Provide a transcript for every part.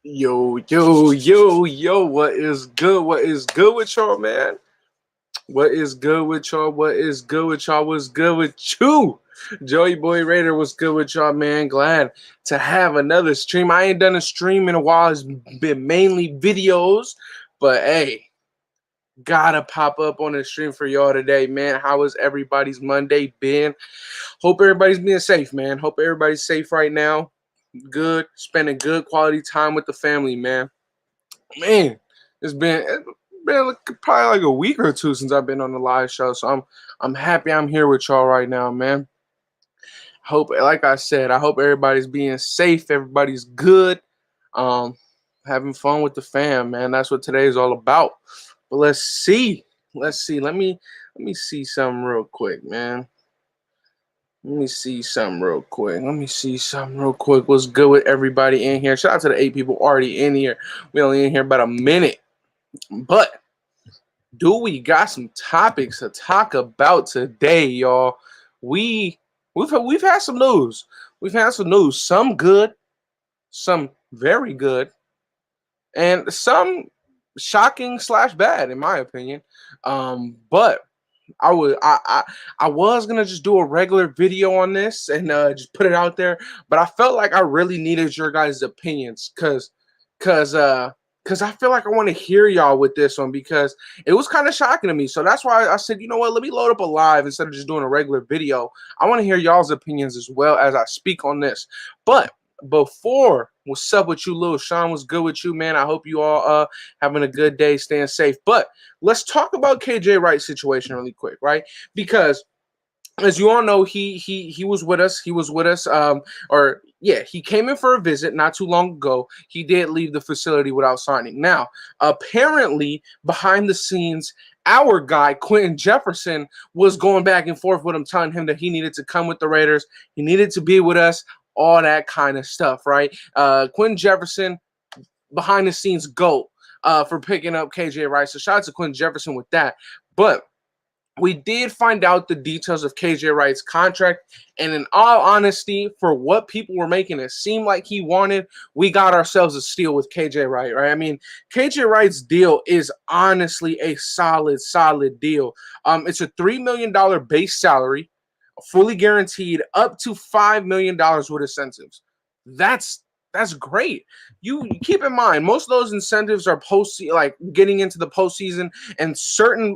Yo, what is good? What is good with y'all, man? What is good with y'all? What is good with y'all? What's good with you? Joey Boy Raider, what's good with y'all, man? Glad to have another stream. I ain't done a stream in a while. It's been mainly videos, but hey, gotta pop up on the stream for y'all today, man. How is everybody's Monday been? Hope everybody's being safe, man. Hope everybody's safe right now. Good, spending good quality time with the family, man. Man, it's been probably like a week or two since I've been on the live show, so I'm happy I'm here with y'all right now, man. Hope, like I said, I hope everybody's being safe, everybody's good, um, having fun with the fam, man. That's what today is all about. But let's see. Let me see something real quick, man. Let me see something real quick. Let me see something real quick. What's good with everybody in here? Shout out to the 8 people already in here. We only in here about a minute. But do we got some topics to talk about today, y'all? We we've had some news. We've had some news. Some good, some very good, and some shocking slash bad, in my opinion. But I was gonna just do a regular video on this and just put it out there, but I felt like I really needed your guys' opinions cause because I feel like I want to hear y'all with this one because it was kind of shocking to me. So that's why I said, you know what, let me load up a live instead of just doing a regular video. I want to hear y'all's opinions as well as I speak on this. But before, what's up with you, Lil Sean? What's good with you, man? I hope you all having a good day, staying safe. But let's talk about KJ Wright situation really quick, right? Because as you all know, he was with us. He was with us. Or yeah, he came in for a visit not too long ago. He did leave the facility without signing. Now, apparently, behind the scenes, our guy Quentin Jefferson was going back and forth with him, telling him that he needed to come with the Raiders. He needed to be with us. All that kind of stuff, right? Quentin Jefferson, behind the scenes GOAT for picking up KJ Wright. So shout out to Quentin Jefferson with that. But we did find out the details of KJ Wright's contract, and in all honesty, for what people were making it seem like he wanted, we got ourselves a steal with KJ Wright, right? I mean, KJ Wright's deal is honestly a solid deal. It's a $3 million base salary, fully guaranteed, up to $5 million with incentives. That's great. You keep in mind, most of those incentives are like getting into the postseason, and certain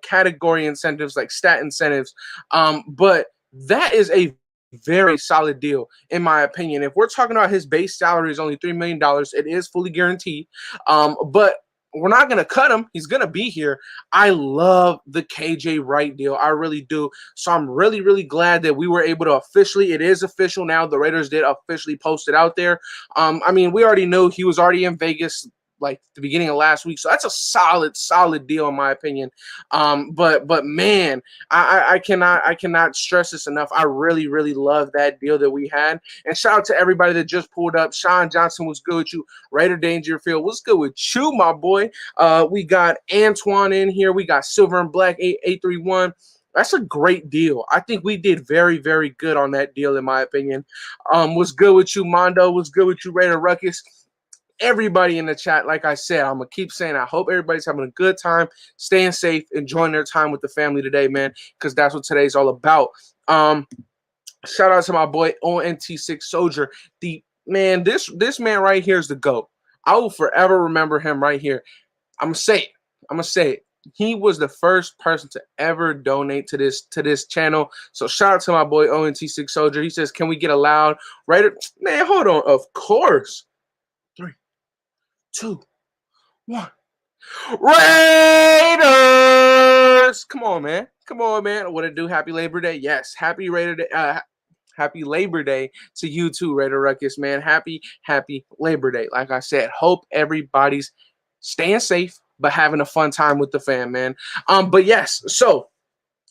category incentives like stat incentives. But that is a very solid deal, in my opinion. If we're talking about his base salary is only $3 million, it is fully guaranteed. But we're not going to cut him. He's going to be here. I love the KJ Wright deal. I really do. So I'm really glad that we were able to it is official now. The Raiders did officially post it out there. I mean, we already knew he was already in Vegas like the beginning of last week. So that's a solid deal in my opinion. But man, I cannot stress this enough. I really love that deal that we had. And shout out to everybody that just pulled up. Sean Johnson was good with you. Raider Dangerfield, what's good with you, my boy? We got Antoine in here. We got Silver and Black 8831. That's a great deal. I think we did very good on that deal, in my opinion. What's good with you, Mondo? What's good with you, Raider Ruckus? Everybody in the chat, like I said, I'm going to keep saying, I hope everybody's having a good time, staying safe, enjoying their time with the family today, man, because that's what today's all about. Shout out to my boy, ONT6 Soldier. This man right here is the GOAT. I will forever remember him right here. I'm going to say it. He was the first person to ever donate to this channel. So shout out to my boy, ONT6 Soldier. He says, can we get a loud Raider? Man, hold on. Of course. 3, 2, 1. Raiders! Come on, man. What it do? Happy Labor Day. Yes, happy Raider Day. Happy Labor Day to you too, Raider Ruckus, man. Happy Labor Day. Like I said, hope everybody's staying safe but having a fun time with the fam, man. But yes, so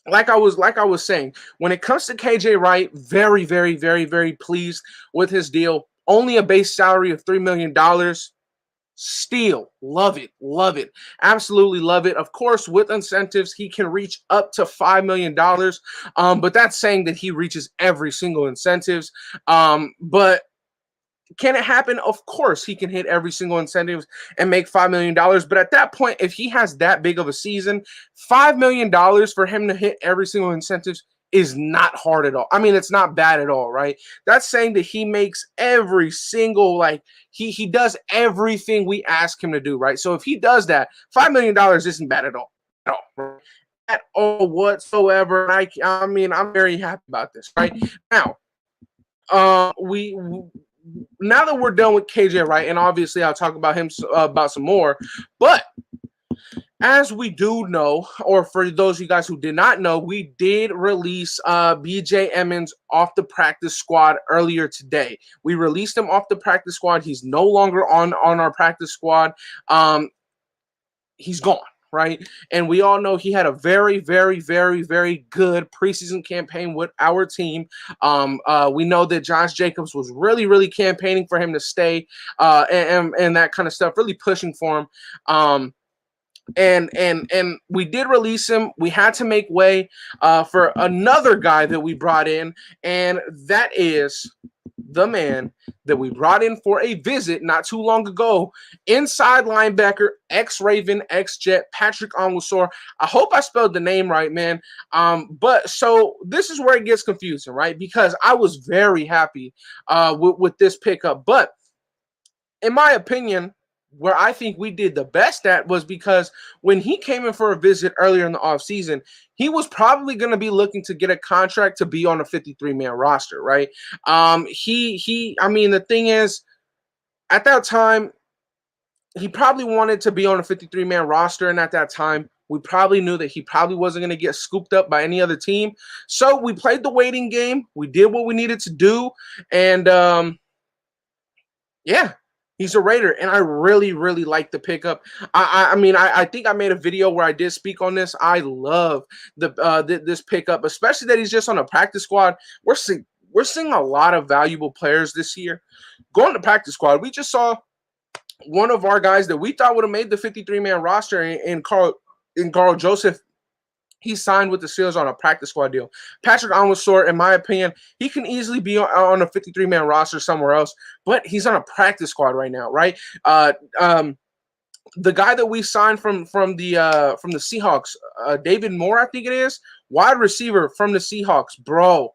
like I was saying, when it comes to KJ Wright, very pleased with his deal. Only a base salary of $3 million. Still love it, absolutely love it. Of course, with incentives, he can reach up to $5 million. But that's saying that he reaches every single incentives. But Can it happen? Of course, he can hit every single incentive and make $5 million. But at that point, if he has that big of a season, $5 million for him to hit every single incentive is not hard at all. I mean, it's not bad at all, right? That's saying that he makes every single, like, he does everything we ask him to do, right? So if he does that, $5 million isn't bad at all. Right? At all whatsoever. I mean, I'm very happy about this, right? Now, we now that we're done with KJ Wright, and obviously I'll talk about him about some more, but as we do know, or for those of you guys who did not know, we did release BJ Emmons off the practice squad earlier today. We released him off the practice squad. He's no longer on our practice squad. He's gone. Right. And we all know he had a very, very, very, very good preseason campaign with our team. We know that Josh Jacobs was really, really campaigning for him to stay and that kind of stuff, really pushing for him. And we did release him. We had to make way for another guy that we brought in, and that is the man that we brought in for a visit not too long ago, inside linebacker, ex-Raven, ex-Jet, Patrick Onwuasor. I hope I spelled the name right, man. But so this is where it gets confusing, right? Because I was very happy with this pickup. But in my opinion, where I think we did the best at was because when he came in for a visit earlier in the offseason, he was probably going to be looking to get a contract to be on a 53-man roster, right? I mean, the thing is, at that time, he probably wanted to be on a 53-man roster, and at that time, we probably knew that he probably wasn't going to get scooped up by any other team. So we played the waiting game. We did what we needed to do, and yeah. He's a Raider, and I really, really like the pickup. I mean, I think I made a video where I did speak on this. I love this pickup, especially that he's just on a practice squad. We're seeing a lot of valuable players this year going to practice squad. We just saw one of our guys that we thought would have made the 53-man roster in Carl Joseph. He signed with the Steelers on a practice squad deal. Patrick Onwuasor, in my opinion, he can easily be on a 53-man roster somewhere else, but he's on a practice squad right now, right? The guy that we signed from the Seahawks, David Moore, I think it is, wide receiver from the Seahawks, bro.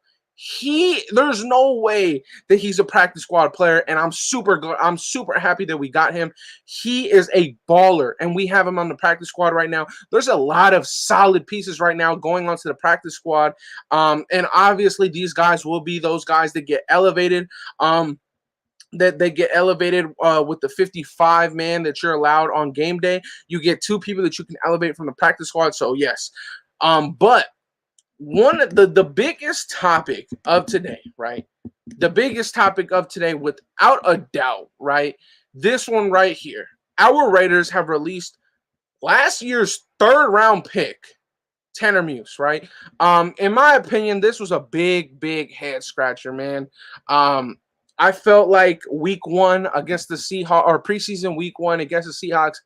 There's no way that he's a practice squad player, and I'm super happy that we got him. He is a baller, and we have him on the practice squad right now. There's a lot of solid pieces right now going onto the practice squad, and obviously these guys will be those guys that get elevated. That they get elevated with the 55 man that you're allowed on game day. You get two people that you can elevate from the practice squad. So yes, but one of the biggest topic of today, right? The biggest topic of today, without a doubt, right? This one right here. Our Raiders have released last year's 3rd round pick, Tanner Muse, right? In my opinion, this was a big head scratcher, man. I felt like week 1 against the Seahawks, or preseason week 1 against the Seahawks,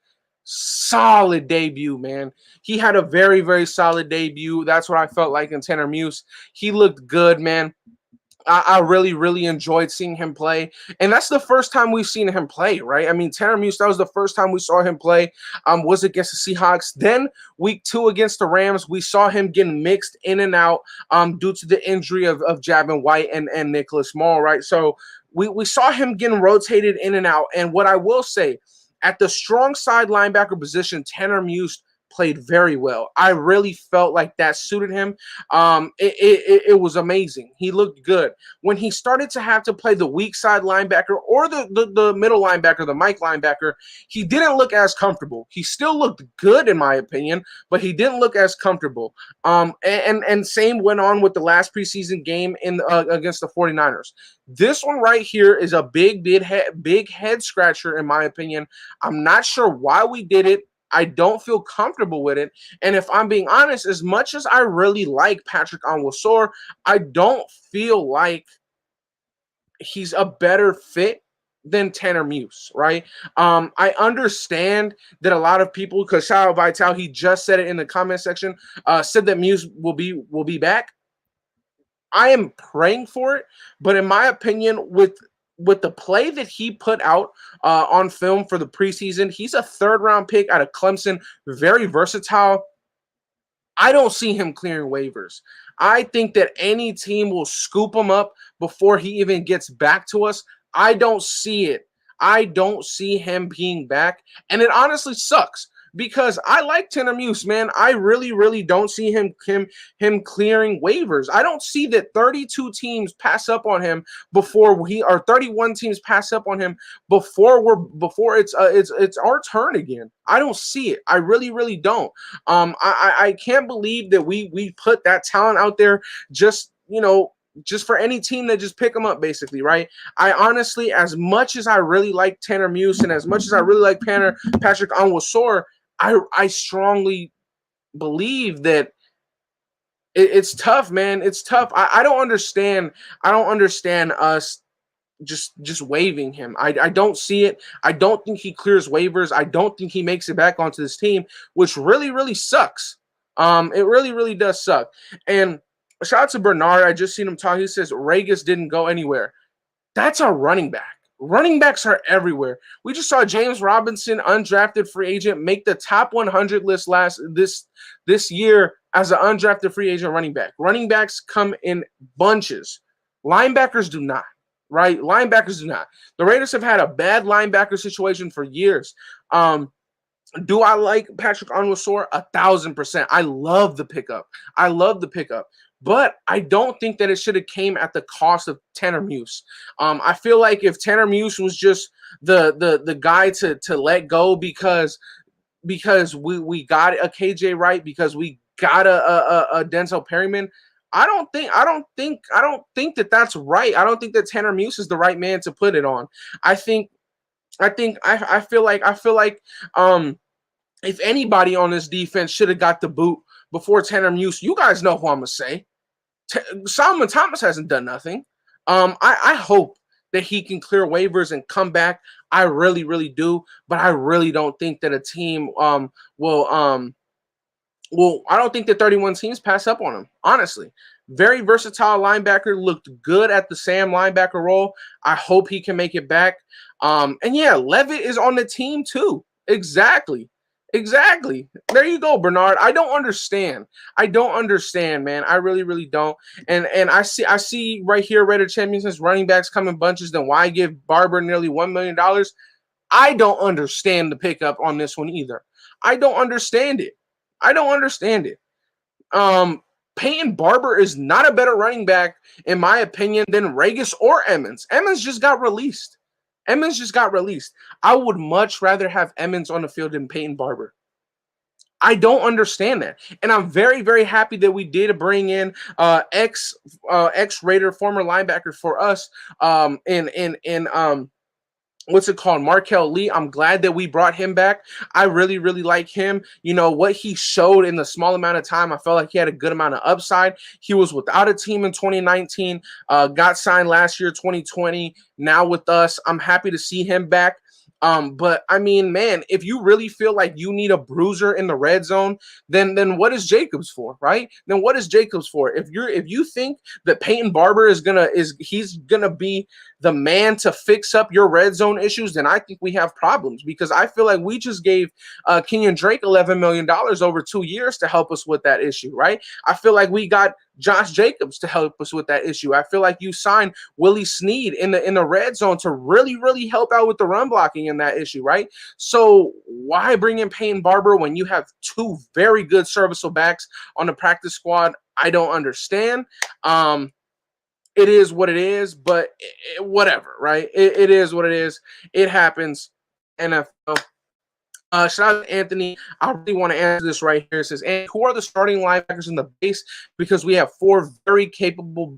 solid debut, man. He had a very, very solid debut. That's what I felt like in Tanner Muse. He looked good, man. I really, really enjoyed seeing him play. And that's the first time we've seen him play, right? I mean, Tanner Muse, that was the first time we saw him play, was against the Seahawks. Then week 2 against the Rams, we saw him getting mixed in and out due to the injury of Javin White and Nicholas Mall, right? So we saw him getting rotated in and out. And what I will say, at the strong side linebacker position, Tanner Muse played very well. I really felt like that suited him. It was amazing. He looked good. When he started to have to play the weak side linebacker or the middle linebacker, the Mike linebacker, he didn't look as comfortable. He still looked good, in my opinion, but he didn't look as comfortable. And same went on with the last preseason game against the 49ers. This one right here is a big head scratcher, in my opinion. I'm not sure why we did it. I don't feel comfortable with it. And if I'm being honest, as much as I really like Patrick Onwuasor, I don't feel like he's a better fit than Tanner Muse, right? I understand that a lot of people, because Shao Vital, he just said it in the comment section, said that Muse will be back. I am praying for it, but in my opinion, with with the play that he put out on film for the preseason, he's a third-round pick out of Clemson, very versatile. I don't see him clearing waivers. I think that any team will scoop him up before he even gets back to us. I don't see it. I don't see him being back. And it honestly sucks because I like Tanner Muse, man. I really, really don't see him clearing waivers. I don't see that 32 teams pass up on him before he or 31 teams pass up on him before it's our turn again. I don't see it. I really, really don't. I can't believe that we put that talent out there just, just for any team that just pick them up, basically, right? I honestly, as much as I really like Tanner Muse and as much as I really like Patrick Onwuasor, I strongly believe that it's tough, man. It's tough. I don't understand. I don't understand us just waiving him. I don't see it. I don't think he clears waivers. I don't think he makes it back onto this team, which really, really sucks. It really, really does suck. And shout out to Bernard. I just seen him talk. He says Regis didn't go anywhere. That's our running back. Running backs are everywhere. We just saw James Robinson, undrafted free agent, make the top 100 list this year as an undrafted free agent running back. Running backs come in bunches. Linebackers do not. Right? Linebackers do not. The Raiders have had a bad linebacker situation for years. Do I like Patrick Onwuasor? 1,000%. I love the pickup. But I don't think that it should have came at the cost of Tanner Muse. I feel like if Tanner Muse was just the guy to let go because we got a KJ Wright, because we got a Denzel Perryman, I don't think that that's right. I don't think that Tanner Muse is the right man to put it on. I feel like if anybody on this defense should have got the boot before Tanner Muse, you guys know who I'm gonna say. Solomon Thomas hasn't done nothing. I hope that he can clear waivers and come back. I really, really do, but I really don't think that a team will. Well, I don't think that 31 teams pass up on him, honestly. Very versatile linebacker, looked good at the Sam linebacker role. I hope he can make it back. And yeah, Levitt is on the team too. Exactly. There you go, Bernard. I don't understand, man. I really, really don't. And I see right here, Raider Champions running backs come in bunches. Then why give Barber nearly $1 million? I don't understand the pickup on this one either. I don't understand it. Peyton Barber is not a better running back, in my opinion, than Regis or Emmons. Emmons just got released. I would much rather have Emmons on the field than Peyton Barber. I don't understand that. And I'm very, very happy that we did bring in ex-Raider, former linebacker for us in what's it called? Markel Lee. I'm glad that we brought him back. I really, really like him. You know, what he showed in the small amount of time, I felt like he had a good amount of upside. He was without a team in 2019, got signed last year, 2020, now with us. I'm happy to see him back. But I mean, man, if you really feel like you need a bruiser in the red zone, then what is Jacobs for, right? Then what is Jacobs for? If you think that Peyton Barber he's gonna be the man to fix up your red zone issues, then I think we have problems, because I feel like we just gave Kenyon Drake $11 million over 2 years to help us with that issue, right? I feel like we got Josh Jacobs to help us with that issue. I feel like you signed Willie Snead in the red zone to really, really help out with the run blocking in that issue, right? So why bring in Peyton Barber when you have two very good serviceable backs on the practice squad? I don't understand. It is what it is, but whatever, right? It is what it is. It happens. NFL. Shout out to Anthony. I really want to answer this right here. It says, and who are the starting linebackers in the base? Because we have four very capable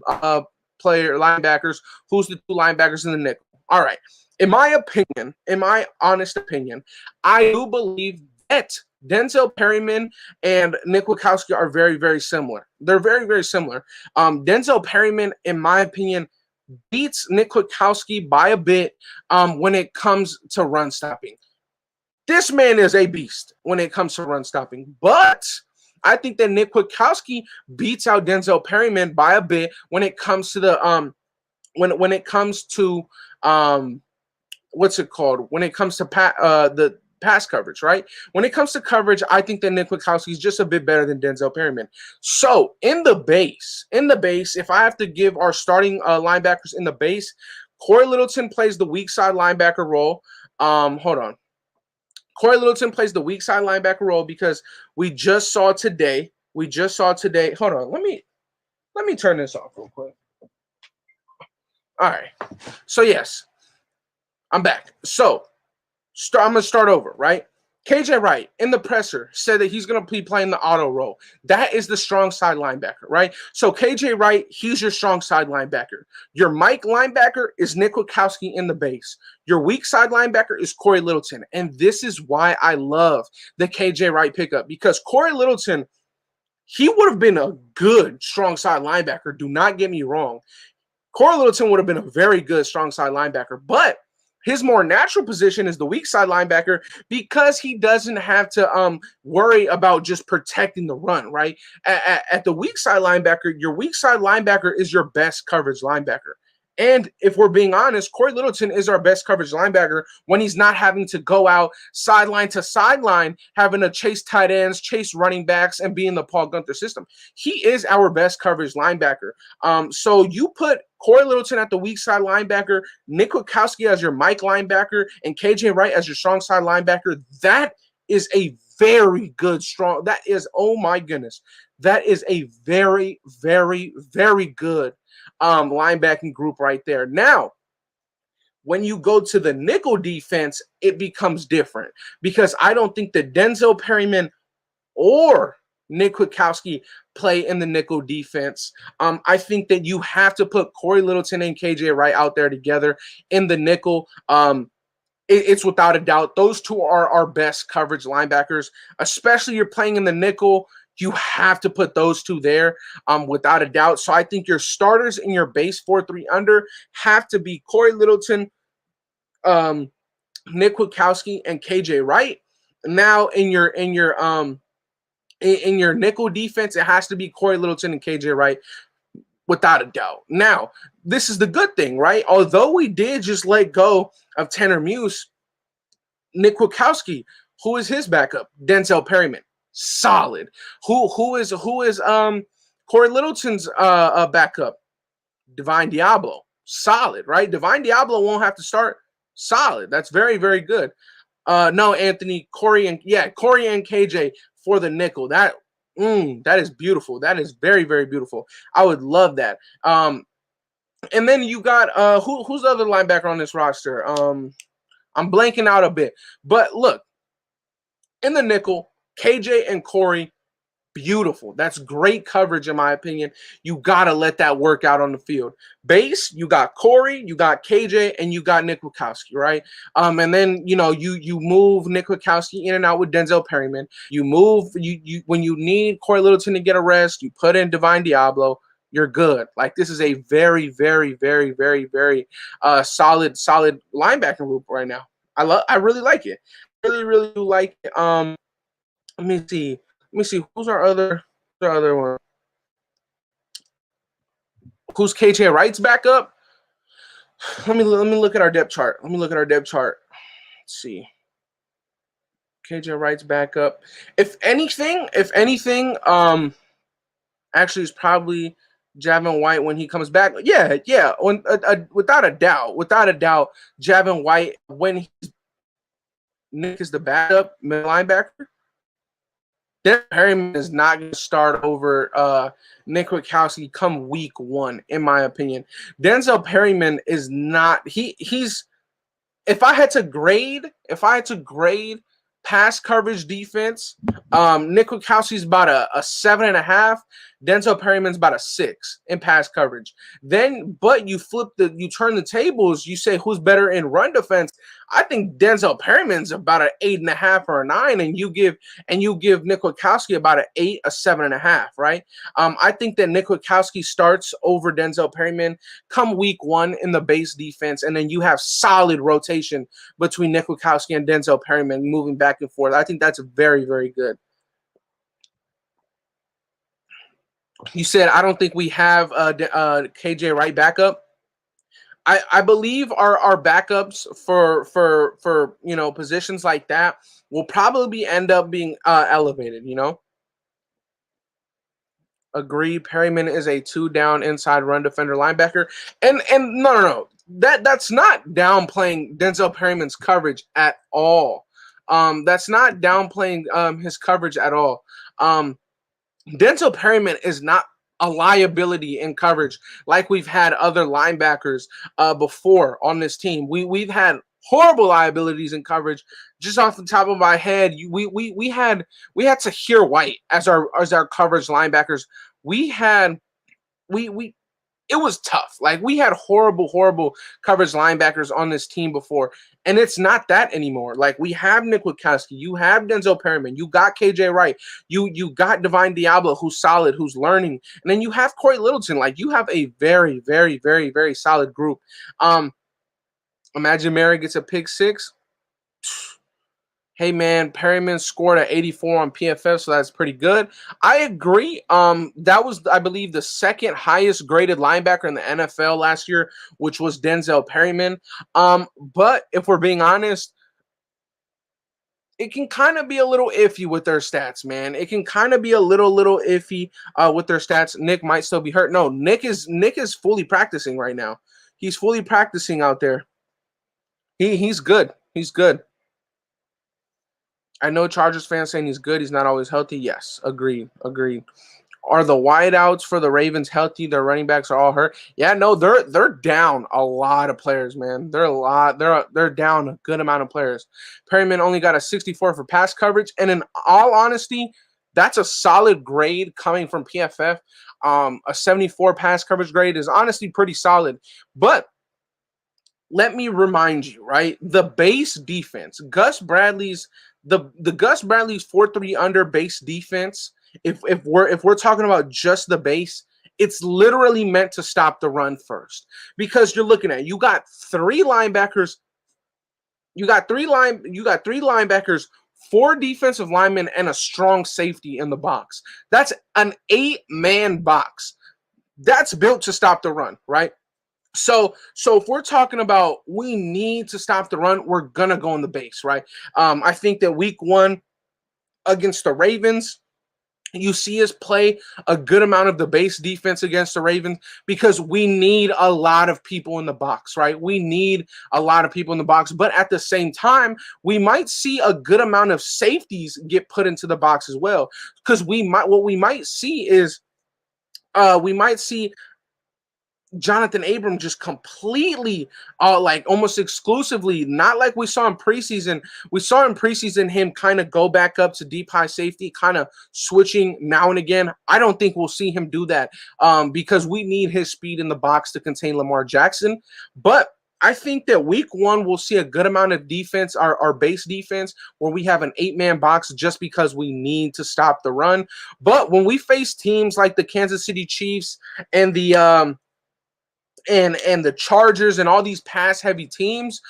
linebackers. Who's the two linebackers in the nickel? All right. In my honest opinion, I do believe that Denzel Perryman and Nick Witkowski are very, very similar. They're very, very similar. Denzel Perryman, in my opinion, beats Nick Witkowski by a bit when it comes to run stopping. This man is a beast when it comes to run stopping, but I think that Nick Witkowski beats out Denzel Perryman by a bit when it comes to the when it comes to what's it called? When it comes to the pass coverage, right? When it comes to coverage, I think that Nick Kwiatkowski is just a bit better than Denzel Perryman. So in the base, if I have to give our starting linebackers in the base, Corey Littleton plays the weak side linebacker role. Hold on. Corey Littleton plays the weak side linebacker role because we just saw today. Hold on. Let me turn this off real quick. All right. So yes, I'm back. So I'm going to start over, right? KJ Wright in the presser said that he's going to be playing the auto role. That is the strong side linebacker, right? So KJ Wright, he's your strong side linebacker. Your Mike linebacker is Nick Kwiatkowski in the base. Your weak side linebacker is Corey Littleton. And this is why I love the KJ Wright pickup, because Corey Littleton, he would have been a good strong side linebacker. Do not get me wrong. Corey Littleton would have been a very good strong side linebacker, but his more natural position is the weak side linebacker because he doesn't have to worry about just protecting the run, right? At the weak side linebacker, your weak side linebacker is your best coverage linebacker. And if we're being honest, Corey Littleton is our best coverage linebacker when he's not having to go out sideline to sideline, having to chase tight ends, chase running backs, and be in the Paul Gunther system. He is our best coverage linebacker. So you put Corey Littleton at the weak side linebacker, Nick Kwiatkowski as your Mike linebacker, and KJ Wright as your strong side linebacker. That is a very good strong. That is, oh my goodness, that is a very, very, very good linebacking group right there. Now, when you go to the nickel defense, it becomes different because I don't think that Denzel Perryman or Nick Kwiatkowski play in the nickel defense. I think that you have to put Corey Littleton and KJ Wright out there together in the nickel. It's without a doubt. Those two are our best coverage linebackers, especially you're playing in the nickel. You have to put those two there without a doubt. So I think your starters in your base 4-3 under have to be Corey Littleton, Nick Kwiatkowski, and KJ Wright. Now in your nickel defense, it has to be Corey Littleton and KJ Wright without a doubt. Now, this is the good thing, right? Although we did just let go of Tanner Muse, Nick Kwiatkowski, who is his backup? Denzel Perryman. Solid. Who is Corey Littleton's backup? Divine Diablo. Solid, right? Divine Diablo won't have to start. Solid. That's very, very good. No, Anthony, Corey and KJ for the nickel. That is beautiful. That is very, very beautiful. I would love that. And then you got who's the other linebacker on this roster? I'm blanking out a bit. But look, in the nickel, KJ and Corey, beautiful. That's great coverage, in my opinion. You got to let that work out on the field. Base, you got Corey, you got KJ, and you got Nick Kwiatkowski, right? And then, you move Nick Kwiatkowski in and out with Denzel Perryman. You move, you when you need Corey Littleton to get a rest, you put in Divine Diablo. You're good. Like, this is a very, very, very, very, very solid linebacking group right now. I really like it. Really, really do like it. Let me see. Who's our other one? Who's KJ Wright's backup? Let me look at our depth chart. Let's see. KJ Wright's backup. If anything, actually, it's probably Javin White when he comes back. Yeah. Without a doubt, Javin White when Nick is the backup middle linebacker. Denzel Perryman is not going to start over Nick Kwiatkowski come week 1, in my opinion. Denzel Perryman is not. He's. If I had to grade pass coverage defense, Nick Kwiatkowski's about a 7.5. Denzel Perryman's about a 6 in pass coverage. But you turn the tables. You say who's better in run defense. I think Denzel Perryman's about an 8.5 or a 9, and you give Nick Kwiatkowski about an 8, a 7.5, right? I think that Nick Kwiatkowski starts over Denzel Perryman come week 1 in the base defense, and then you have solid rotation between Nick Kwiatkowski and Denzel Perryman moving back and forth. I think that's very, very good. You said I don't think we have KJ Wright backup. I believe our backups for positions like that will probably end up being elevated. Agree. Perryman is a two down inside run defender linebacker, and no. That's not downplaying Denzel Perryman's coverage at all. That's not downplaying his coverage at all. Um, Denzel Perryman is not a liability in coverage like we've had other linebackers before on this team. We've had horrible liabilities in coverage. Just off the top of my head, we had Tahir White as our coverage linebackers. We had we it was tough. Like we had horrible coverage linebackers on this team before, and it's not that anymore. Like we have Nick Witkowski, you have Denzel Perryman, you got KJ Wright, you got Divine Diablo, who's solid, who's learning, and then you have Corey Littleton. Like you have a very solid group. Imagine Mary gets a pick six. Hey man, Perryman scored at 84 on PFF, so that's pretty good. I agree. That was, I believe, the second highest graded linebacker in the NFL last year, which was Denzel Perryman. But if we're being honest, it can kind of be a little iffy with their stats, man. It can kind of be a little iffy with their stats. Nick might still be hurt. No, Nick is fully practicing right now. He's fully practicing out there. He's good. He's good. I know Chargers fans saying he's good. He's not always healthy. Yes, agreed. Are the wideouts for the Ravens healthy? Their running backs are all hurt. Yeah, no, they're down a lot of players, man. They're down a good amount of players. Perryman only got a 64 for pass coverage, and in all honesty, that's a solid grade coming from PFF. A 74 pass coverage grade is honestly pretty solid, but let me remind you, right? The base defense, Gus Bradley's the Gus Bradley's 4-3 under base defense. If we're talking about just the base, it's literally meant to stop the run first, because you're looking at, you got three linebackers, four defensive linemen, and a strong safety in the box. That's an 8-man box. That's built to stop the run, right? So if we're talking about we need to stop the run, we're gonna go in the base, right? I think that week one against the Ravens, you see us play a good amount of the base defense against the Ravens, because we need a lot of people in the box, right? We need a lot of people in the box, but at the same time, we might see a good amount of safeties get put into the box as well, because we might see Jonathan Abram just completely, like almost exclusively, not like we saw in preseason. We saw in preseason him kind of go back up to deep high safety, kind of switching now and again. I don't think we'll see him do that because we need his speed in the box to contain Lamar Jackson. But I think that week one, we'll see a good amount of defense, our base defense, where we have an 8-man box just because we need to stop the run. But when we face teams like the Kansas City Chiefs and the the Chargers and all these pass heavy teams,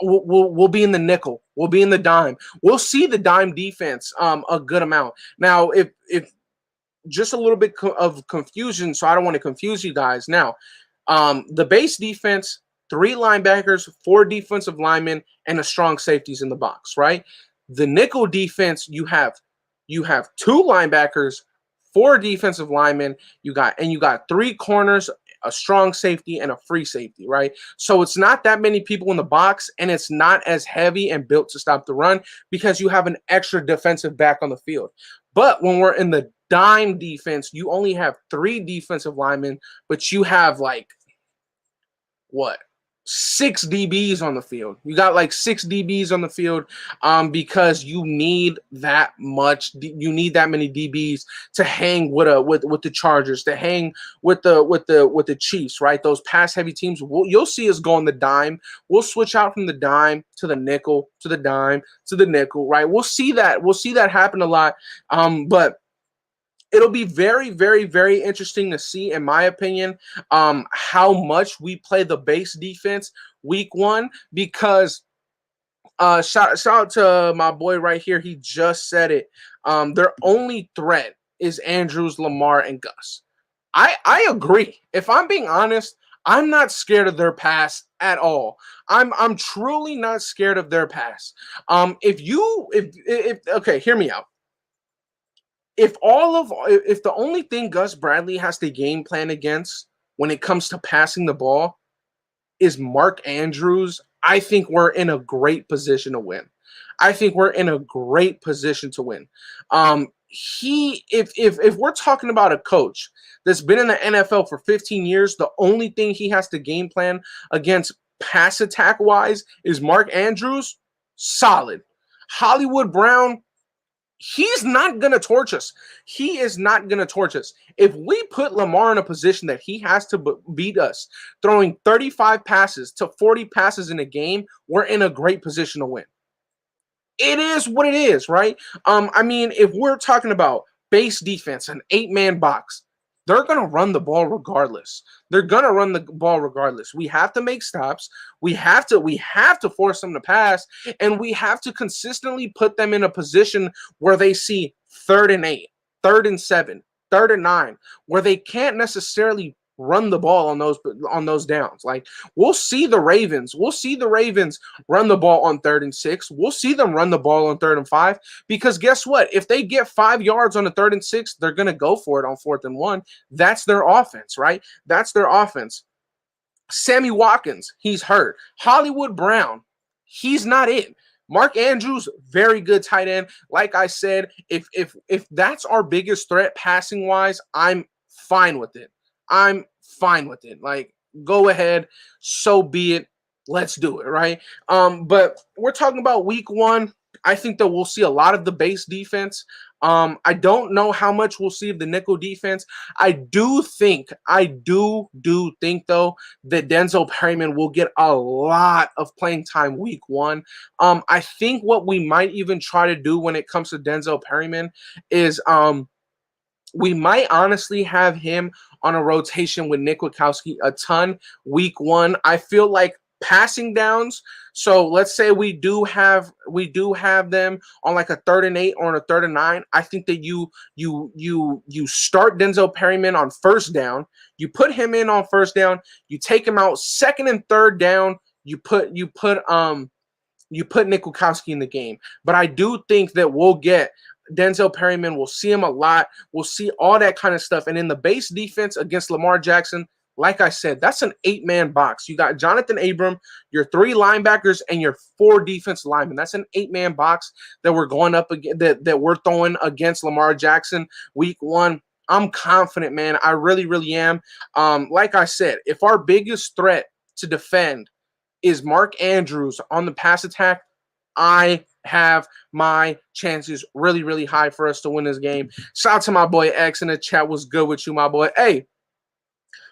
we'll be in the nickel, we'll be in the dime, we'll see the dime defense a good amount. Now, if just a little bit of confusion, so I don't want to confuse you guys. Now, the base defense, 3 linebackers, 4 defensive linemen, and a strong safeties in the box, right? The nickel defense, you have 2 linebackers, 4 defensive linemen, you got 3 corners, a strong safety, and a free safety, right? So it's not that many people in the box, and it's not as heavy and built to stop the run because you have an extra defensive back on the field. But when we're in the dime defense, you only have 3 defensive linemen, but you have like, what? 6 DBs on the field. You got like 6 DBs on the field because you need that much. You need that many DBs to hang with the Chargers, to hang with the Chiefs, right? Those pass heavy teams. You'll see us go on the dime. We'll switch out from the dime to the nickel, to the dime, to the nickel, right? We'll see that happen a lot. But it'll be very interesting to see, in my opinion, how much we play the base defense week one, because shout out to my boy right here. He just said it. Their only threat is Andrews, Lamar, and Gus. I agree. If I'm being honest, I'm not scared of their pass at all. I'm truly not scared of their pass. If okay, hear me out. If the only thing Gus Bradley has to game plan against when it comes to passing the ball is Mark Andrews, I think we're in a great position to win. I think we're in a great position to win. If we're talking about a coach that's been in the NFL for 15 years, the only thing he has to game plan against pass attack wise is Mark Andrews. Solid. Hollywood Brown, he's not going to torch us. He is not going to torch us. If we put Lamar in a position that he has to beat us, throwing 35 passes to 40 passes in a game, we're in a great position to win. It is what it is, right? I mean, if we're talking about base defense, an 8-man box, they're going to run the ball regardless. They're going to run the ball regardless. We have to make stops. We have to force them to pass, and we have to consistently put them in a position where they see 3rd and 8, 3rd and 7, 3rd and 9, where they can't necessarily run the ball on those downs. Like, we'll see the Ravens run the ball on 3rd and 6. We'll see them run the ball on 3rd and 5, because guess what? If they get 5 yards on the 3rd and 6, they're going to go for it on 4th and 1. That's their offense, right? That's their offense. Sammy Watkins, he's hurt. Hollywood Brown, he's not it. Mark Andrews, very good tight end. Like I said, if that's our biggest threat passing wise, I'm fine with it. I'm fine with it. Like, go ahead, so be it. Let's do it, right? But we're talking about week 1. I think that we'll see a lot of the base defense. I don't know how much we'll see of the nickel defense. I do think though that Denzel Perryman will get a lot of playing time week 1. I think what we might even try to do when it comes to Denzel Perryman is we might honestly have him on a rotation with Nick Witkowski a ton week 1. I feel like passing downs. So let's say we do have them on like a 3rd and 8 or on a 3rd and 9. I think that you start Denzel Perryman on 1st down. You put him in on 1st down. You take him out 2nd and 3rd down. You put Nick Witkowski in the game. But I do think that we'll get Denzel Perryman. We'll see him a lot. We'll see all that kind of stuff. And in the base defense against Lamar Jackson, like I said, that's an 8-man box. You got Jonathan Abram, your 3 linebackers, and your 4 defensive linemen. That's an 8-man box that we're going up against, that we're throwing against Lamar Jackson week 1. I'm confident, man. I really, really am. Like I said, if our biggest threat to defend is Mark Andrews on the pass attack, I have my chances really, really high for us to win this game. Shout out to my boy X in the chat. What's good with you, my boy? Hey,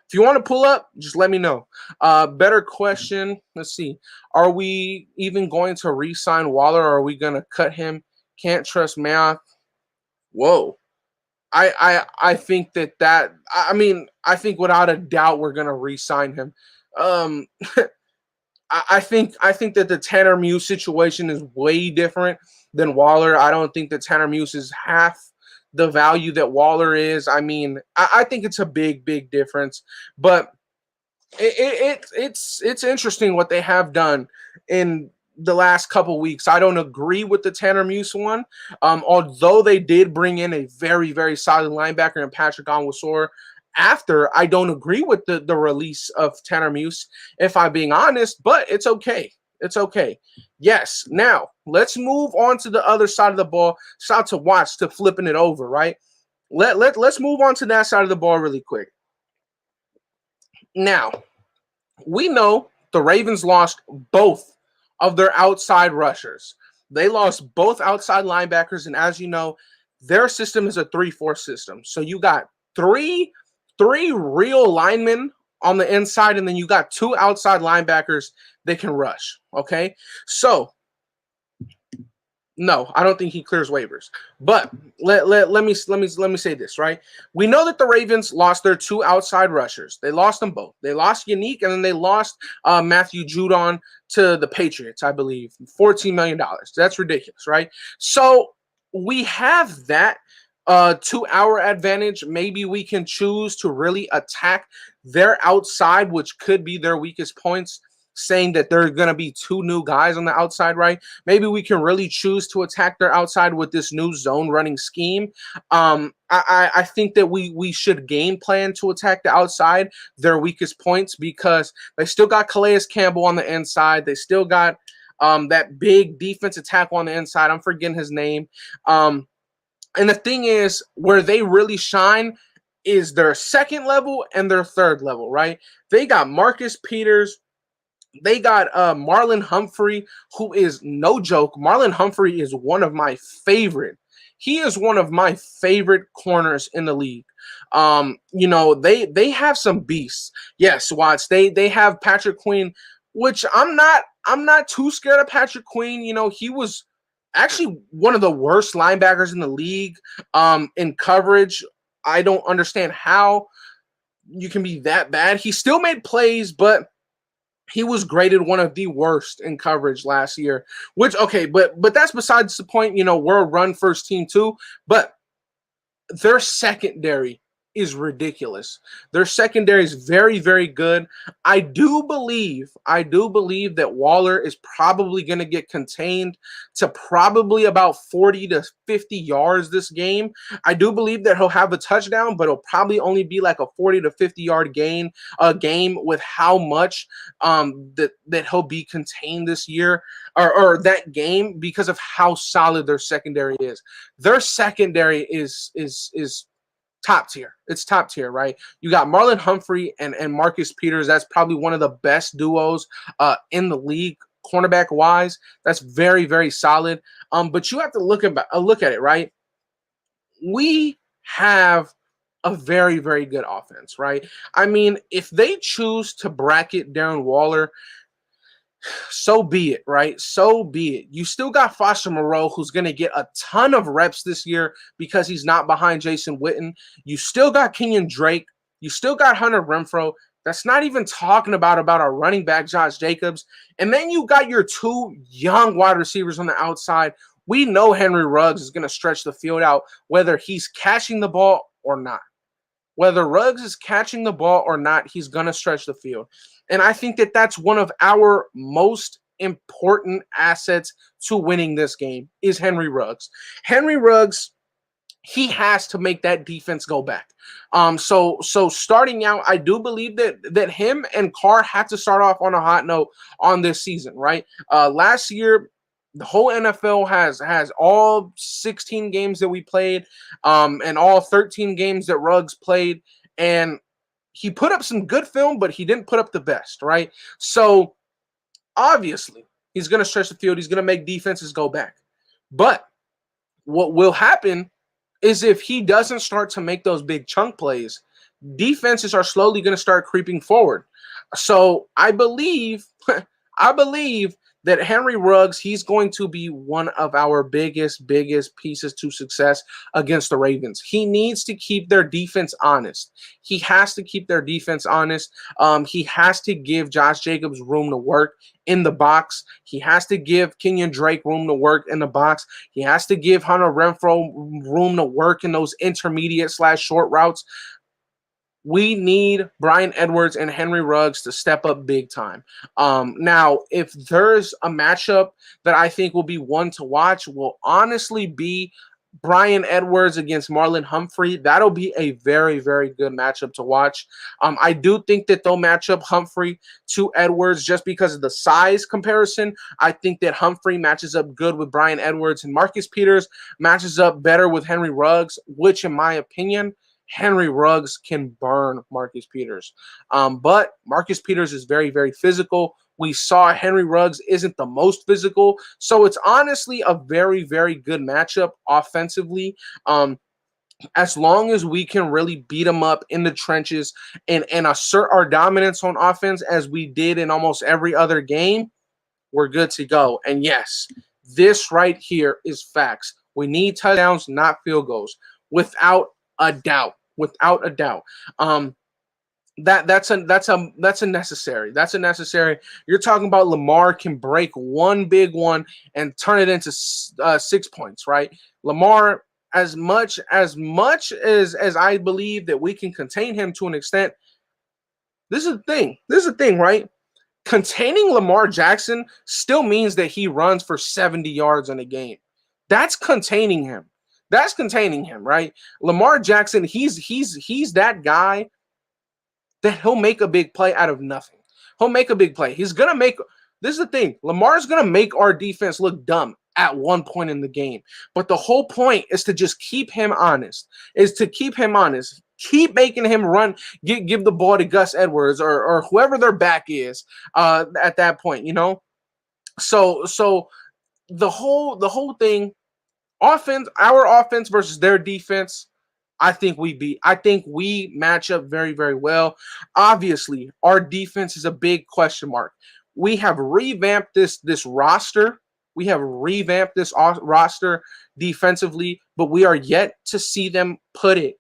if you want to pull up, just let me know. Better question. Let's see. Are we even going to re-sign Waller, or are we going to cut him? Can't trust Mayock. Whoa. I think that I mean, I think without a doubt we're going to re-sign him. I think that the Tanner Muse situation is way different than Waller. I don't think that Tanner Muse is half the value that Waller is. I mean, I think it's a big, big difference. But it's interesting what they have done in the last couple weeks. I don't agree with the Tanner Muse one, although they did bring in a very, very solid linebacker in Patrick Onwuasor. After, I don't agree with the release of Tanner Muse, if I'm being honest, but it's okay. It's okay. Yes. Now, let's move on to the other side of the ball. Shout out to Watch to flipping it over, right? Let's move on to that side of the ball really quick. Now, we know the Ravens lost both of their outside rushers. They lost both outside linebackers, and as you know, their system is a 3-4 system. So you got three real linemen on the inside, and then you got 2 outside linebackers that can rush. Okay, so no, I don't think he clears waivers. But let me say this, right? We know that the Ravens lost their 2 outside rushers. They lost them both. They lost Yannick, and then they lost Matthew Judon to the Patriots, I believe, $14 million. That's ridiculous, right? So we have that. to our advantage. Maybe we can choose to really attack their outside, which could be their weakest points, saying that there are going to be two new guys on the outside, right? Maybe we can really choose to attack their outside with this new zone running scheme. I think that we should game plan to attack the outside, their weakest points, because they still got Calais Campbell on the inside. They still got that big defensive tackle on the inside. I'm forgetting his name. And the thing is, where they really shine is their second level and their third level, right? They got Marcus Peters. They got Marlon Humphrey, who is no joke. Marlon Humphrey is one of my favorite. He is one of my favorite corners in the league. They have some beasts. Yes, Watts. They have Patrick Queen, which I'm not too scared of Patrick Queen. He was actually one of the worst linebackers in the league in coverage. I don't understand how you can be that bad. He still made plays, but he was graded one of the worst in coverage last year, which, okay, but that's besides the point. We're a run first team too, but their secondary is ridiculous. Their secondary is very, very good. I do believe that Waller is probably going to get contained to probably about 40 to 50 yards this game. I do believe that he'll have a touchdown, but it'll probably only be like a 40 to 50 yard game with how much that he'll be contained this year or that game, because of how solid their secondary is. Their secondary is top tier. It's top tier, right? You got Marlon Humphrey and Marcus Peters. That's probably one of the best duos in the league, cornerback wise. That's very, very solid. But you have to look at it, right? We have a very, very good offense, right? I mean, if they choose to bracket Darren Waller, so be it, right? So be it. You still got Foster Moreau, who's going to get a ton of reps this year because he's not behind Jason Witten. You still got Kenyon Drake. You still got Hunter Renfrow. That's not even talking about our running back, Josh Jacobs. And then you got your two young wide receivers on the outside. We know Henry Ruggs is going to stretch the field out, whether he's catching the ball or not. Whether Ruggs is catching the ball or not, he's going to stretch the field. And I think that that's one of our most important assets to winning this game is Henry Ruggs. Henry Ruggs, he has to make that defense go back. So starting out, I do believe that him and Carr have to start off on a hot note on this season, right? Last year, the whole NFL has all 16 games that we played, and all 13 games that Ruggs played, and he put up some good film, but he didn't put up the best, right? So obviously, he's going to stretch the field. He's going to make defenses go back. But what will happen is if he doesn't start to make those big chunk plays, defenses are slowly going to start creeping forward. So I believe that Henry Ruggs, he's going to be one of our biggest pieces to success against the Ravens. He needs to keep their defense honest. He has to keep their defense honest. He has to give Josh Jacobs room to work in the box. He has to give Kenyon Drake room to work in the box. He has to give Hunter Renfrow room to work in those intermediate/short routes. We need Bryan Edwards and Henry Ruggs to step up big time. Now, if there's a matchup that I think will be one to watch, will honestly be Bryan Edwards against Marlon Humphrey. That'll be a very, very good matchup to watch. I do think that they'll match up Humphrey to Edwards just because of the size comparison. I think that Humphrey matches up good with Bryan Edwards, and Marcus Peters matches up better with Henry Ruggs, which, in my opinion, Henry Ruggs can burn Marcus Peters. But Marcus Peters is very, very physical. We saw Henry Ruggs isn't the most physical. So it's honestly a very, very good matchup offensively. As long as we can really beat them up in the trenches and assert our dominance on offense as we did in almost every other game, we're good to go. And yes, this right here is facts. We need touchdowns, not field goals, without a doubt. Without a doubt. That's a necessary. That's a necessary. You're talking about Lamar can break one big one and turn it into 6 points, right? Lamar, as I believe that we can contain him to an extent, this is the thing. This is the thing, right? Containing Lamar Jackson still means that he runs for 70 yards in a game. That's containing him. That's containing him, right? Lamar Jackson, he's that guy that he'll make a big play out of nothing. He'll make a big play. He's gonna make. This is the thing. Lamar's gonna make our defense look dumb at one point in the game. But the whole point is to just keep him honest. Is to keep him honest. Keep making him run. Give the ball to Gus Edwards or whoever their back is at that point. You know. So the whole thing. Our offense versus their defense. I think we match up very, very well. Obviously, our defense is a big question mark. We have revamped this roster. We have revamped this roster defensively, but we are yet to see them put it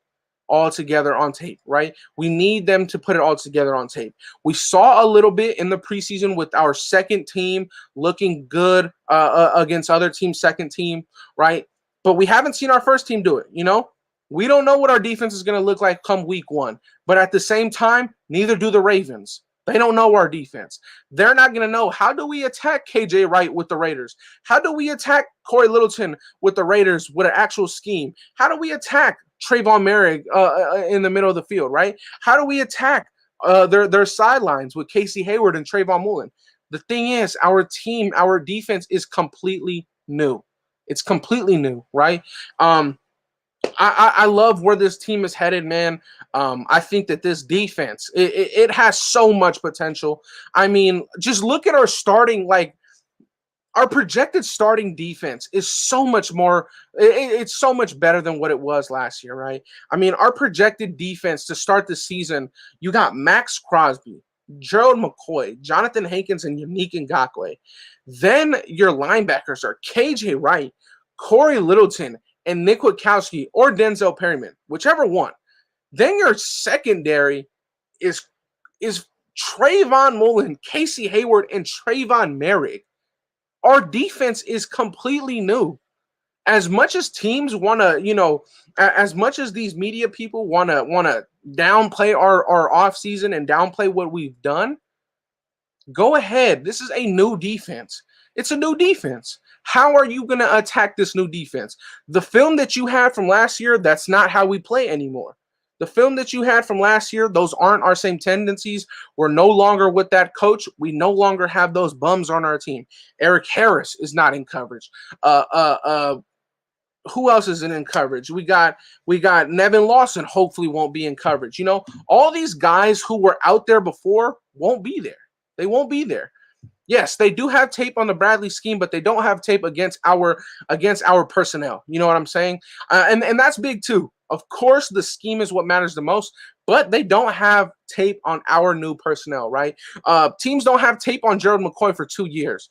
all together on tape, right? We need them to put it all together on tape. We saw a little bit in the preseason with our second team looking good against other teams' second team, right? But we haven't seen our first team do it, you know? We don't know what our defense is going to look like come week one. But at the same time, neither do the Ravens. They don't know our defense. They're not going to know, how do we attack KJ Wright with the Raiders? How do we attack Corey Littleton with the Raiders with an actual scheme? How do we attack Trayvon Merrick in the middle of the field, right? How do we attack their sidelines with Casey Hayward and Trayvon Mullen? The thing is, our defense is completely new. It's completely new, right? I love where this team is headed, man. I think that this defense, it has so much potential. I mean, just look at our our projected starting defense is so much more. It's so much better than what it was last year, right? I mean, our projected defense to start the season, you got Max Crosby, Gerald McCoy, Jonathan Hankins, and Yannick Ngakoue. Then your linebackers are KJ Wright, Corey Littleton, and Nick Witkowski or Denzel Perryman, whichever one. Then your secondary is Trayvon Mullen, Casey Hayward, and Trayvon Merrick. Our defense is completely new. As much as teams want to, as much as these media people want to downplay our offseason and downplay what we've done, go ahead. This is a new defense. It's a new defense. How are you going to attack this new defense? The film that you had from last year, that's not how we play anymore. The film that you had from last year, those aren't our same tendencies. We're no longer with that coach. We no longer have those bums on our team. Eric Harris is not in coverage. Who else isn't in coverage? We got Nevin Lawson, hopefully won't be in coverage. You know, all these guys who were out there before won't be there. They won't be there. Yes, they do have tape on the Bradley scheme, but they don't have tape against our personnel. You know what I'm saying? And that's big too. Of course, the scheme is what matters the most, but they don't have tape on our new personnel, right? Teams don't have tape on Gerald McCoy for 2 years.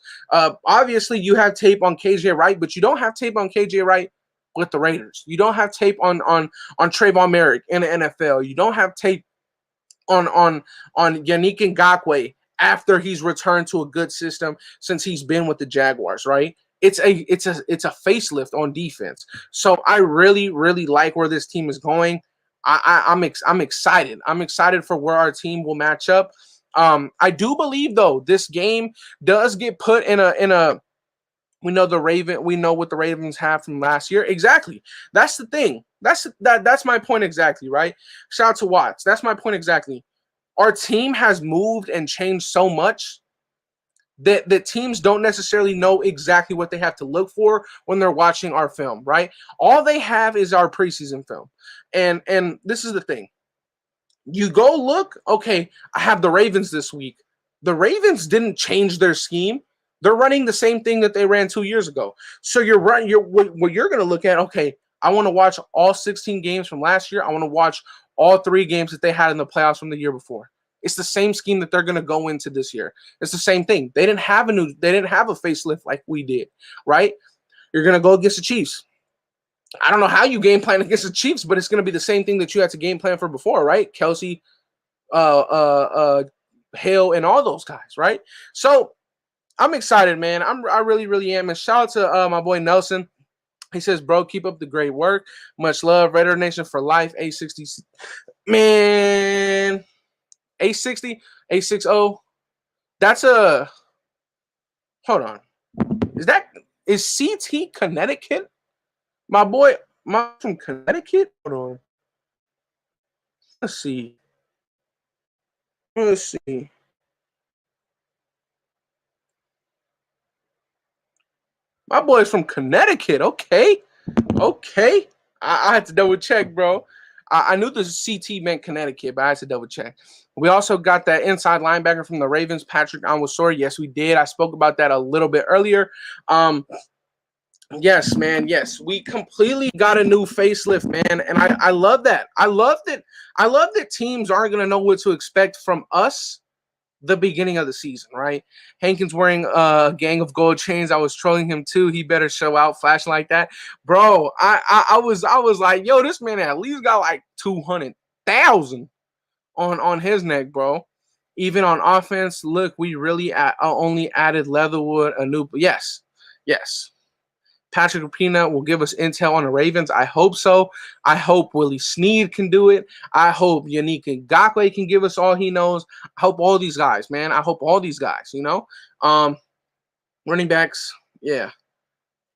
Obviously, you have tape on KJ Wright, but you don't have tape on KJ Wright with the Raiders. You don't have tape on Trayvon Merrick in the NFL. You don't have tape on Yannick Ngakoue after he's returned to a good system since he's been with the Jaguars, right? It's a facelift on defense. So I really, really like where this team is going. I'm excited. I'm excited for where our team will match up. I do believe though this game does get put in a. We know what the Ravens have from last year. Exactly. That's the thing. That's my point exactly, right? Shout out to Watts. That's my point exactly. Our team has moved and changed so much that teams don't necessarily know exactly what they have to look for when they're watching our film, right? All they have is our preseason film. And this is the thing. You go look, okay, I have the Ravens this week. The Ravens didn't change their scheme. They're running the same thing that they ran 2 years ago. So what you're going to look at, okay, I want to watch all 16 games from last year. I want to watch all 3 games that they had in the playoffs from the year before. It's the same scheme that they're going to go into this year. It's the same thing. They didn't have a facelift like we did, right? You're going to go against the Chiefs. I don't know how you game plan against the Chiefs, but it's going to be the same thing that you had to game plan for before, right? Kelsey, Hale, and all those guys, right? So I'm excited, man. I really, really am. And shout out to my boy Nelson. He says, bro, keep up the great work. Much love. Raider Nation for life. 860. Man. 860. 860. That's a. Hold on. Is CT Connecticut? My boy, from Connecticut? Hold on. Let's see. Let's see. My boy's from Connecticut. Okay. I had to double check, bro. I knew the CT meant Connecticut, but I had to double check. We also got that inside linebacker from the Ravens, Patrick Anwar. Yes, we did. I spoke about that a little bit earlier. Yes, man. Yes, we completely got a new facelift, man, and I love that. I love that teams aren't gonna know what to expect from us the beginning of the season, right? Hankins wearing a gang of gold chains. I was trolling him too. He better show out flashing like that, bro. I was like, yo, this man at least got like 200,000 on his neck, bro. Even on offense, look, we really only added Leatherwood, a new. Yes. Patrick Rapina will give us intel on the Ravens. I hope so. I hope Willie Snead can do it. I hope Yannick Ngakoue can give us all he knows. I hope all these guys, man. I hope all these guys, running backs, yeah.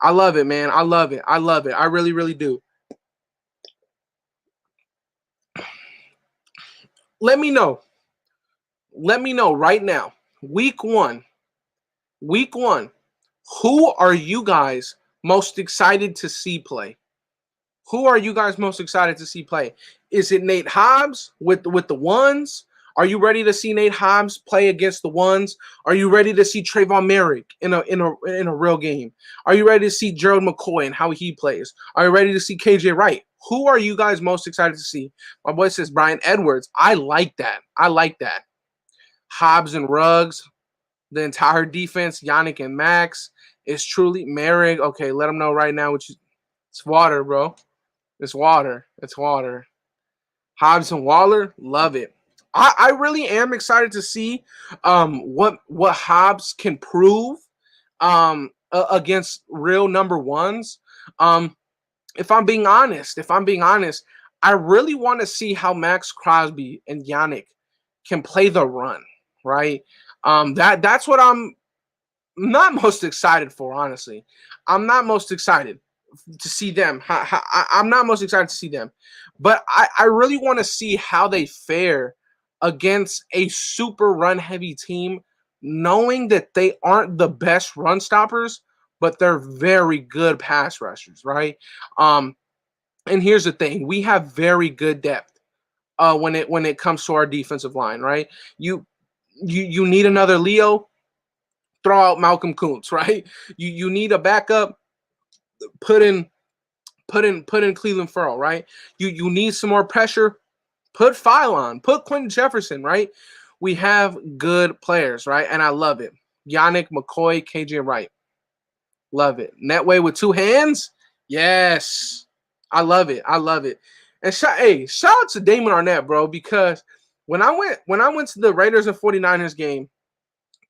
I love it, man. I love it. I really, really do. Let me know right now. Week one. Who are you guys most excited to see play? Who are you guys most excited to see play? Is it Nate Hobbs with the ones? Are you ready to see Nate Hobbs play against the ones? Are you ready to see Trayvon Merrick in a real game? Are you ready to see Gerald McCoy and how he plays? Are you ready to see KJ Wright? Who are you guys most excited to see? My boy says Brian Edwards. I like that. Hobbs and Ruggs, the entire defense, Yannick and Max. It's truly Merrick. Okay, let them know right now. It's water, bro. It's water. Hobbs and Waller, love it. I really am excited to see what Hobbs can prove against real number ones. If I'm being honest, I really want to see how Max Crosby and Yannick can play the run, right? That's what I'm not most excited for, honestly. I'm not most excited to see them. I'm not most excited to see them. But I really want to see how they fare against a super run-heavy team, knowing that they aren't the best run stoppers, but they're very good pass rushers, right? And here's the thing. We have very good depth when it comes to our defensive line, right? You need another Leo, throw out Malcolm Kuntz, right? You need a backup, put in Cleveland Ferrell, right? You need some more pressure, put Phylon, put Quentin Jefferson, right? We have good players, right? And I love it. Yannick, McCoy, KJ Wright. Love it. Netway with two hands? Yes. I love it. And shout out to Damon Arnett, bro, because when I went to the Raiders and 49ers game,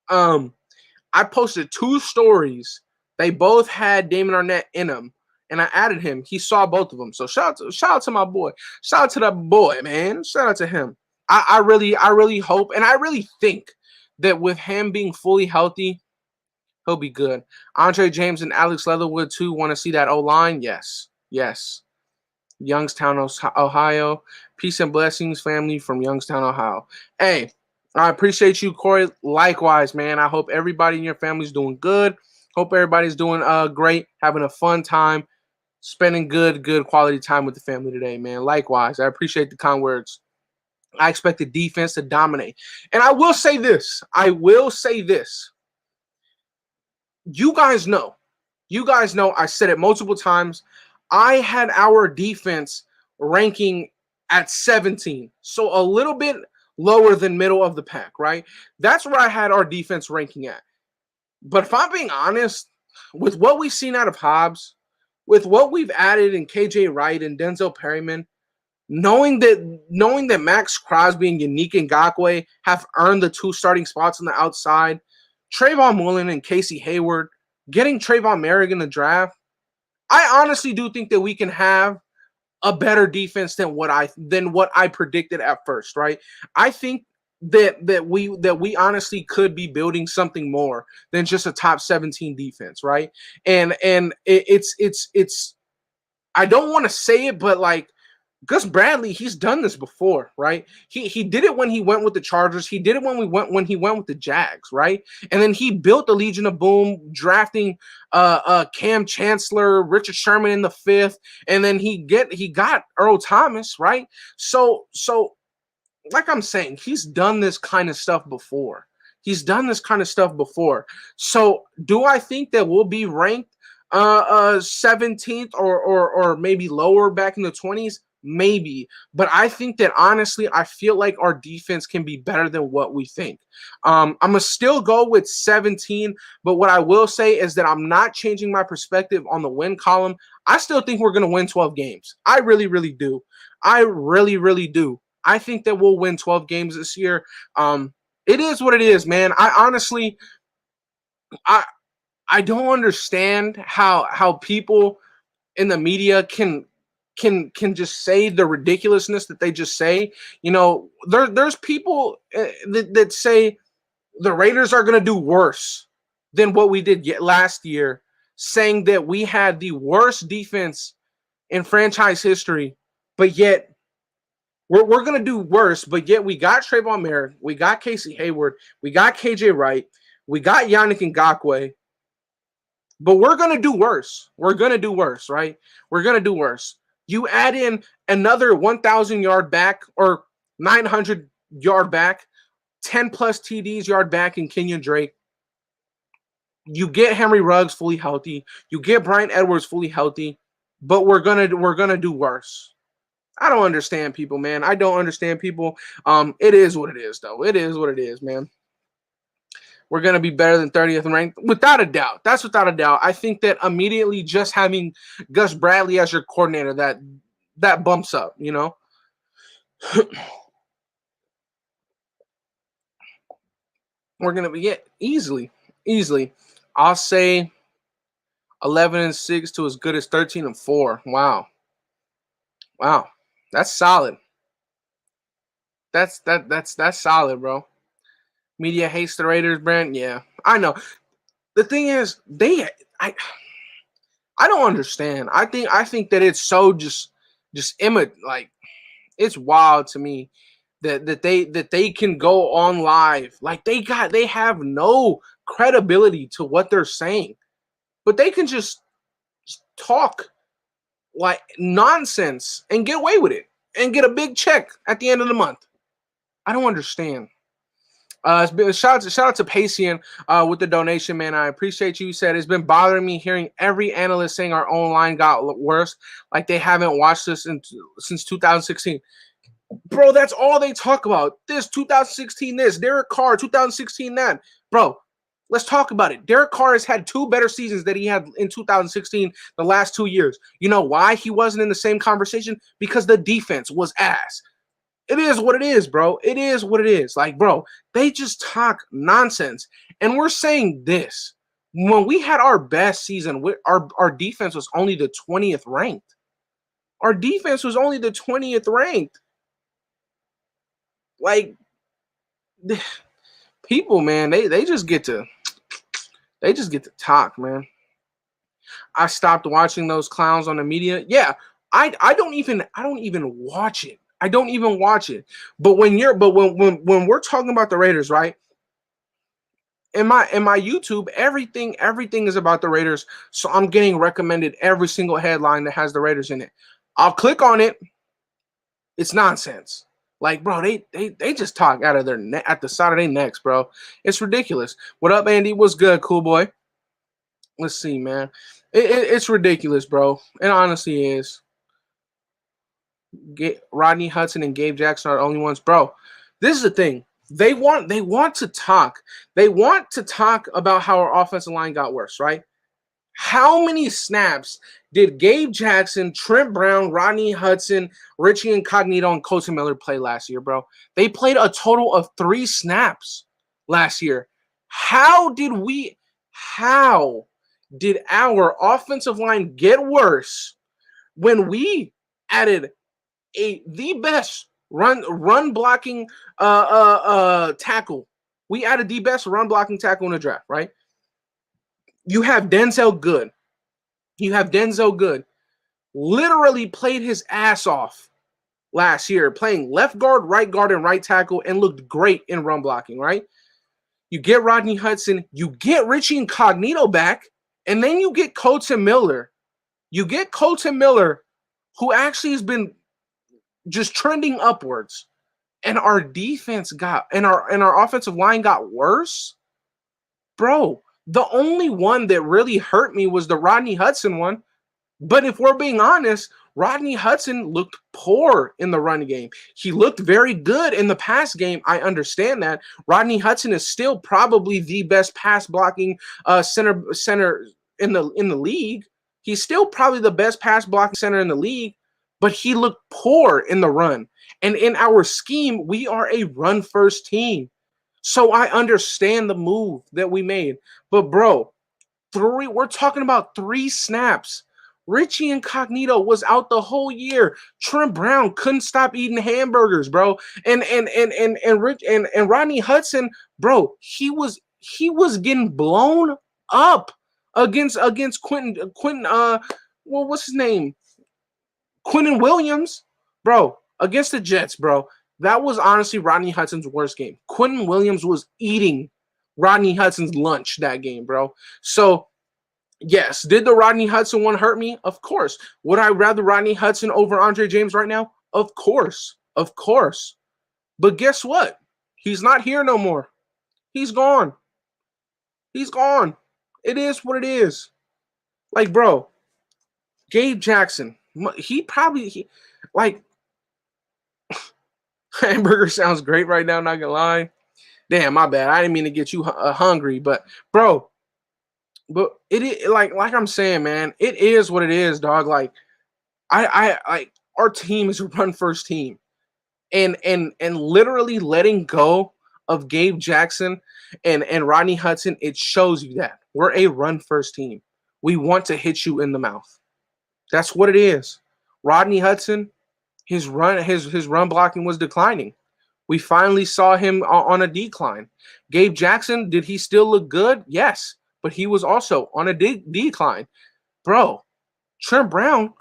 I posted 2 stories. They both had Damon Arnett in them, and I added him. He saw both of them. So shout out to my boy. Shout out to that boy, man. Shout out to him. I really hope, and I really think that with him being fully healthy, he'll be good. Andre James and Alex Leatherwood too want to see that O-line. Yes. Youngstown, Ohio. Peace and blessings, family from Youngstown, Ohio. Hey, I appreciate you, Corey. Likewise, man. I hope everybody in your family's doing good. Hope everybody's doing great, having a fun time, spending good quality time with the family today, man. Likewise, I appreciate the kind words. I expect the defense to dominate. And I will say this. You guys know, I said it multiple times. I had our defense ranking at 17. So a little bit lower than middle of the pack, right? That's where I had our defense ranking at. But if I'm being honest, with what we've seen out of Hobbs, with what we've added in KJ Wright and Denzel Perryman, knowing that Max Crosby and Yannick Ngakoue have earned the 2 starting spots on the outside, Trayvon Mullen and Casey Hayward, getting Trayvon Merrick in the draft, I honestly do think that we can have a better defense than what I predicted at first, right? I think that we honestly could be building something more than just a top 17 defense, right? And it's I don't want to say it, but like Gus Bradley, he's done this before, right? He did it when he went with the Chargers. He did it when he went with the Jags, right? And then he built the Legion of Boom, drafting Cam Chancellor, Richard Sherman in the fifth, and then he got Earl Thomas, right? So like I'm saying, he's done this kind of stuff before. He's done this kind of stuff before. So do I think that we'll be ranked 17th or maybe lower back in the 20s? Maybe. But I think that honestly, I feel like our defense can be better than what we think. I'm going to still go with 17, but what I will say is that I'm not changing my perspective on the win column. I still think we're going to win 12 games. I really, really do. I really, really do. I think that we'll win 12 games this year. It is what it is, man. I honestly, I don't understand how people in the media can just say the ridiculousness that they just say. You know, there's people that say the Raiders are going to do worse than what we did last year, saying that we had the worst defense in franchise history, but yet we're going to do worse, but yet we got Trayvon Merritt, we got Casey Hayward, we got KJ Wright, we got Yannick Ngakoue, but we're going to do worse. We're going to do worse, right? We're going to do worse. You add in another 1,000-yard back or 900-yard back, 10-plus TDs yard back in Kenyon Drake. You get Henry Ruggs fully healthy. You get Brian Edwards fully healthy, but we're gonna do worse. I don't understand people, man. I don't understand people. It is what it is, though. It is what it is, man. We're going to be better than 30th ranked, without a doubt. That's without a doubt. I think that immediately just having Gus Bradley as your coordinator, that bumps up, you know? We're going to be easily. I'll say 11-6 to as good as 13-4. Wow. That's solid. That's solid, bro. Media hates the Raiders, Brent. Yeah, I know. The thing is, I don't understand. I think that it's so just like it's wild to me that they can go on live like they have no credibility to what they're saying, but they can just talk like nonsense and get away with it and get a big check at the end of the month. I don't understand. Shout out to Pacian with the donation, man. I appreciate you. He said it's been bothering me hearing every analyst saying our own line got worse, like they haven't watched us since 2016. Bro, that's all they talk about. This 2016, this Derek Carr, 2016, that. Bro, let's talk about it. Derek Carr has had two better seasons than he had in 2016 the last 2 years. You know why he wasn't in the same conversation? Because the defense was ass. It is what it is, bro. It is what it is. Like, bro, they just talk nonsense. And we're saying this. When we had our best season, our defense was only the 20th ranked. Our defense was only the 20th ranked. Like, people, man, they just get to talk, man. I stopped watching those clowns on the media. Yeah, I don't even watch it. I don't even watch it. But when we're talking about the Raiders, right? In my YouTube, everything is about the Raiders. So I'm getting recommended every single headline that has the Raiders in it. I'll click on it. It's nonsense. Like, bro, they just talk out of their at the side of their necks, bro. It's ridiculous. What up, Andy? What's good, cool boy? Let's see, man. It's ridiculous, bro. It honestly is. Rodney Hudson and Gabe Jackson are the only ones, bro. This is the thing. They want to talk. They want to talk about how our offensive line got worse, right? How many snaps did Gabe Jackson, Trent Brown, Rodney Hudson, Richie Incognito, and Colton Miller play last year, bro? They played a total of 3 snaps last year. How did our offensive line get worse when we added the best run blocking tackle. We added the best run blocking tackle in the draft, right? You have Denzel Good. You have Denzel Good. Literally played his ass off last year, playing left guard, and right tackle, and looked great in run blocking, right? You get Rodney Hudson, you get Richie Incognito back, and then you get Colton Miller. You get Colton Miller, who actually has been just trending upwards. And our defense got and our offensive line got worse. Bro, the only one that really hurt me was the Rodney Hudson one. But if we're being honest, Rodney Hudson looked poor in the run game. He looked very good in the pass game. I understand that. Rodney Hudson is still probably the best pass blocking center in the league. He's still probably the best pass blocking center in the league, but he looked poor in the run. And in our scheme, we are a run first team. So I understand the move that we made. But bro, we're talking about 3 snaps. Richie Incognito was out the whole year. Trent Brown couldn't stop eating hamburgers, bro. And Rodney Hudson, bro, he was getting blown up against Quentin what's his name? Quentin Williams, bro, against the Jets, bro. That was honestly Rodney Hudson's worst game. Quentin Williams was eating Rodney Hudson's lunch that game, bro. So yes, did the Rodney Hudson one hurt me? Of course. Would I rather Rodney Hudson over Andre James right now? Of course. Of course. But guess what? He's not here no more. He's gone. He's gone. It is what it is. Like, bro, Gabe Jackson, hamburger sounds great right now, not gonna lie. Damn, my bad. I didn't mean to get you hungry, but bro, but it is like I'm saying, man, it is what it is, dog. Like I our team is a run first team, and literally letting go of Gabe Jackson and Rodney Hudson, it shows you that we're a run first team. We want to hit you in the mouth. That's what it is. Rodney Hudson, his run blocking was declining. We finally saw him on a decline. Gabe Jackson, did he still look good? Yes, but he was also on a decline. Bro, Trent Brown,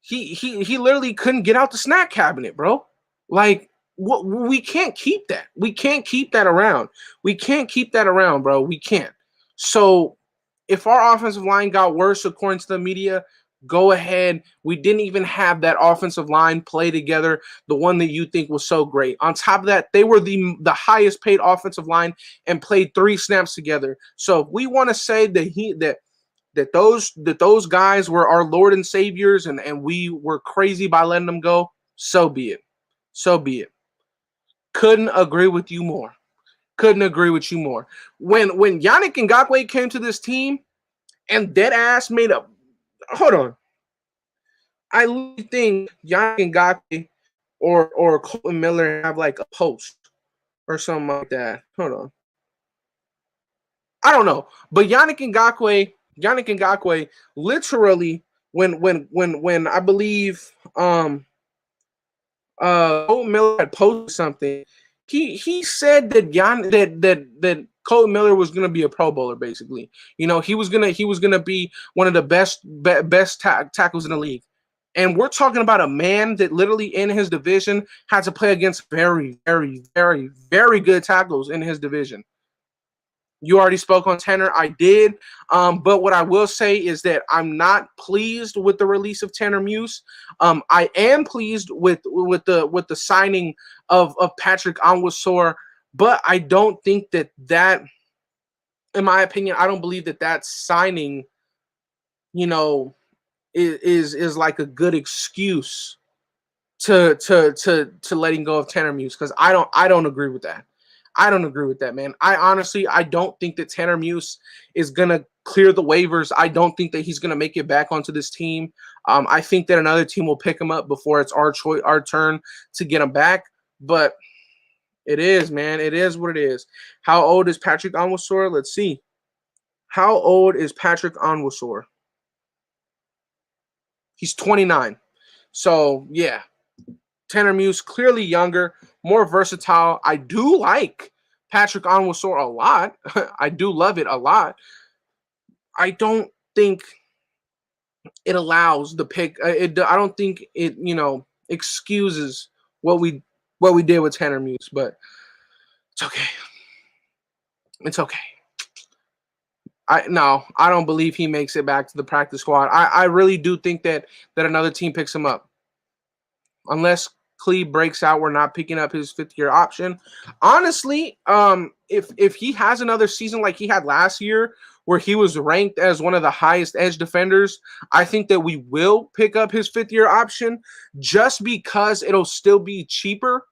he literally couldn't get out the snack cabinet, bro. Like, what, we can't keep that. We can't keep that around. We can't keep that around, bro. We can't. So if our offensive line got worse according to the media, go ahead. We didn't even have that offensive line play together, the one that you think was so great. On top of that, they were the highest paid offensive line and played 3 snaps together. So if we want to say that those guys were our Lord and Saviors and we were crazy by letting them go, so be it. So be it. Couldn't agree with you more. Couldn't agree with you more. When Yannick Ngakoue came to this team and dead ass made a hold on. I really think Yannick Ngakoue or Colton Miller have like a post or something like that. Hold on. I don't know. But Yannick Ngakoue literally when I believe Colton Miller had posted something, he said that that Colton Miller was gonna be a Pro Bowler, basically. You know, he was gonna be one of the best tackles in the league. And we're talking about a man that literally in his division had to play against very, very, very, very good tackles in his division. You already spoke on Tanner. I did. But what I will say is that I'm not pleased with the release of Tanner Muse. I am pleased with the signing of Patrick Onwuasor, but I don't think that, in my opinion, I don't believe that signing, you know, is like a good excuse to letting go of Tanner Muse, because I don't agree with that. I don't agree with that, man. I don't think that Tanner Muse is gonna clear the waivers. I don't think that he's gonna make it back onto this team. I think that another team will pick him up before it's our turn to get him back. But it is, man. It is what it is. How old is Patrick Anwar? Let's see. How old is Patrick Onwuasor? He's 29. So, yeah. Tanner Muse, clearly younger, more versatile. I do like Patrick Onwuasor a lot. I do love it a lot. I don't think it allows the pick. I don't think it, excuses what we did with Tanner Muse, but it's okay. It's okay. I don't believe he makes it back to the practice squad. I really do think that another team picks him up. Unless Cleve breaks out, we're not picking up his 5th-year option. Honestly, if he has another season like he had last year, where he was ranked as one of the highest edge defenders, I think that we will pick up his 5th-year option, just because it'll still be cheaper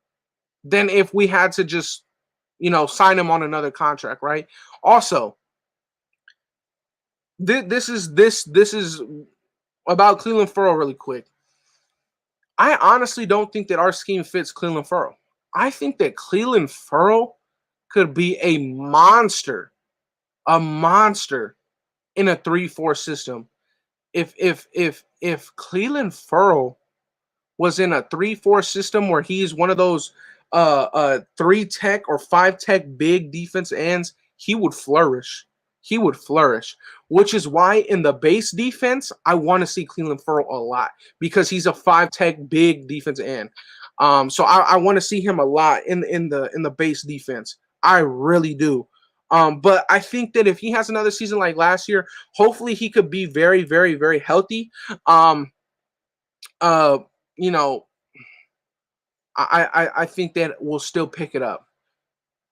than if we had to just, sign him on another contract, right? Also, this is about Cleveland Furrow really quick. I honestly don't think that our scheme fits Cleveland Furrow. I think that Cleveland Furrow could be a monster in a 3-4 system. If Cleveland Furrow was in a 3-4 system where he's one of those 3-tech or 5-tech big defense ends, he would flourish. He would flourish, which is why in the base defense, I want to see Cleveland Furrow a lot, because he's a 5-tech big defense end. So I want to see him a lot in the base defense. I really do. But I think that if he has another season like last year, hopefully he could be very, very, very healthy. I think that we'll still pick it up.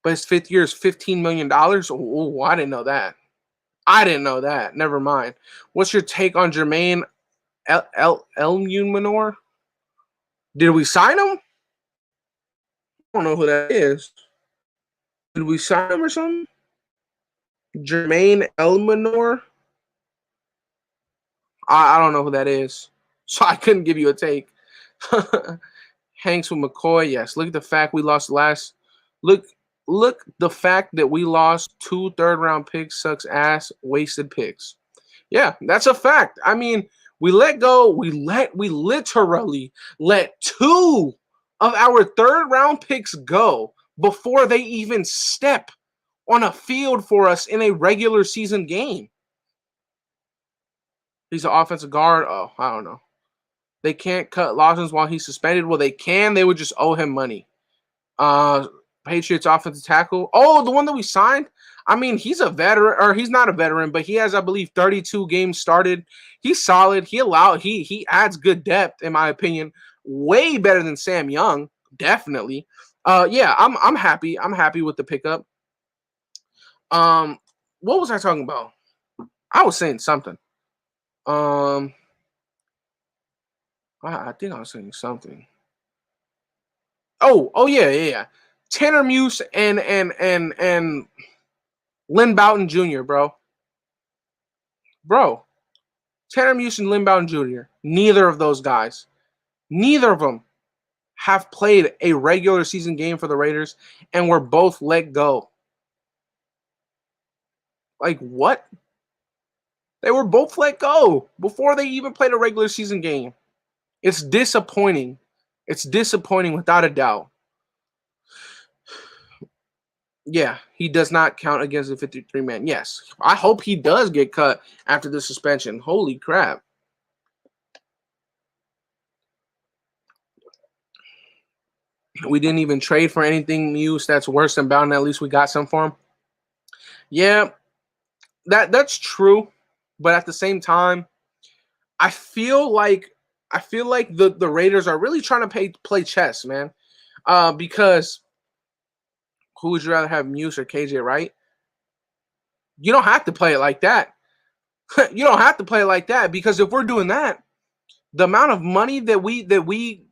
But his 5th year is $15 million. Oh, I didn't know that. Never mind. What's your take on Jermaine Elmunor? Did we sign him? I don't know who that is. Did we sign him or something? Jermaine Elmunor? I don't know who that is. So I couldn't give you a take. Hanks with McCoy. Yes. Look at the fact we lost Look, the fact that we lost 2 third-round picks sucks ass, wasted picks. Yeah, that's a fact. I mean, we literally let 2 of our third-round picks go before they even step on a field for us in a regular season game. He's an offensive guard. Oh, I don't know. They can't cut Lawson's while he's suspended. Well, they can. They would just owe him money. Patriots offensive tackle. Oh, the one that we signed? I mean, he's a veteran, or he's not a veteran, but he has, I believe, 32 games started. He's solid. He adds good depth, in my opinion. Way better than Sam Young, definitely. Yeah, I'm happy. I'm happy with the pickup. What was I talking about? I was saying something. I think I was saying something. Oh yeah. Tanner Muse and Lynn Bowden Jr., bro. Tanner Muse and Lynn Bowden Jr., neither of those guys, neither of them have played a regular season game for the Raiders, and were both let go. Like, what? They were both let go before they even played a regular season game. It's disappointing. It's disappointing without a doubt. Yeah, he does not count against the 53-man. Yes, I hope he does get cut after the suspension. Holy crap. We didn't even trade for anything Muse that's worse than Bowden. At least we got some for him. Yeah, that's true. But at the same time, I feel like the Raiders are really trying to play chess, man. Because who would you rather have, Muse or KJ Wright? You don't have to play it like that. You don't have to play it like that, because if we're doing that, the amount of money that we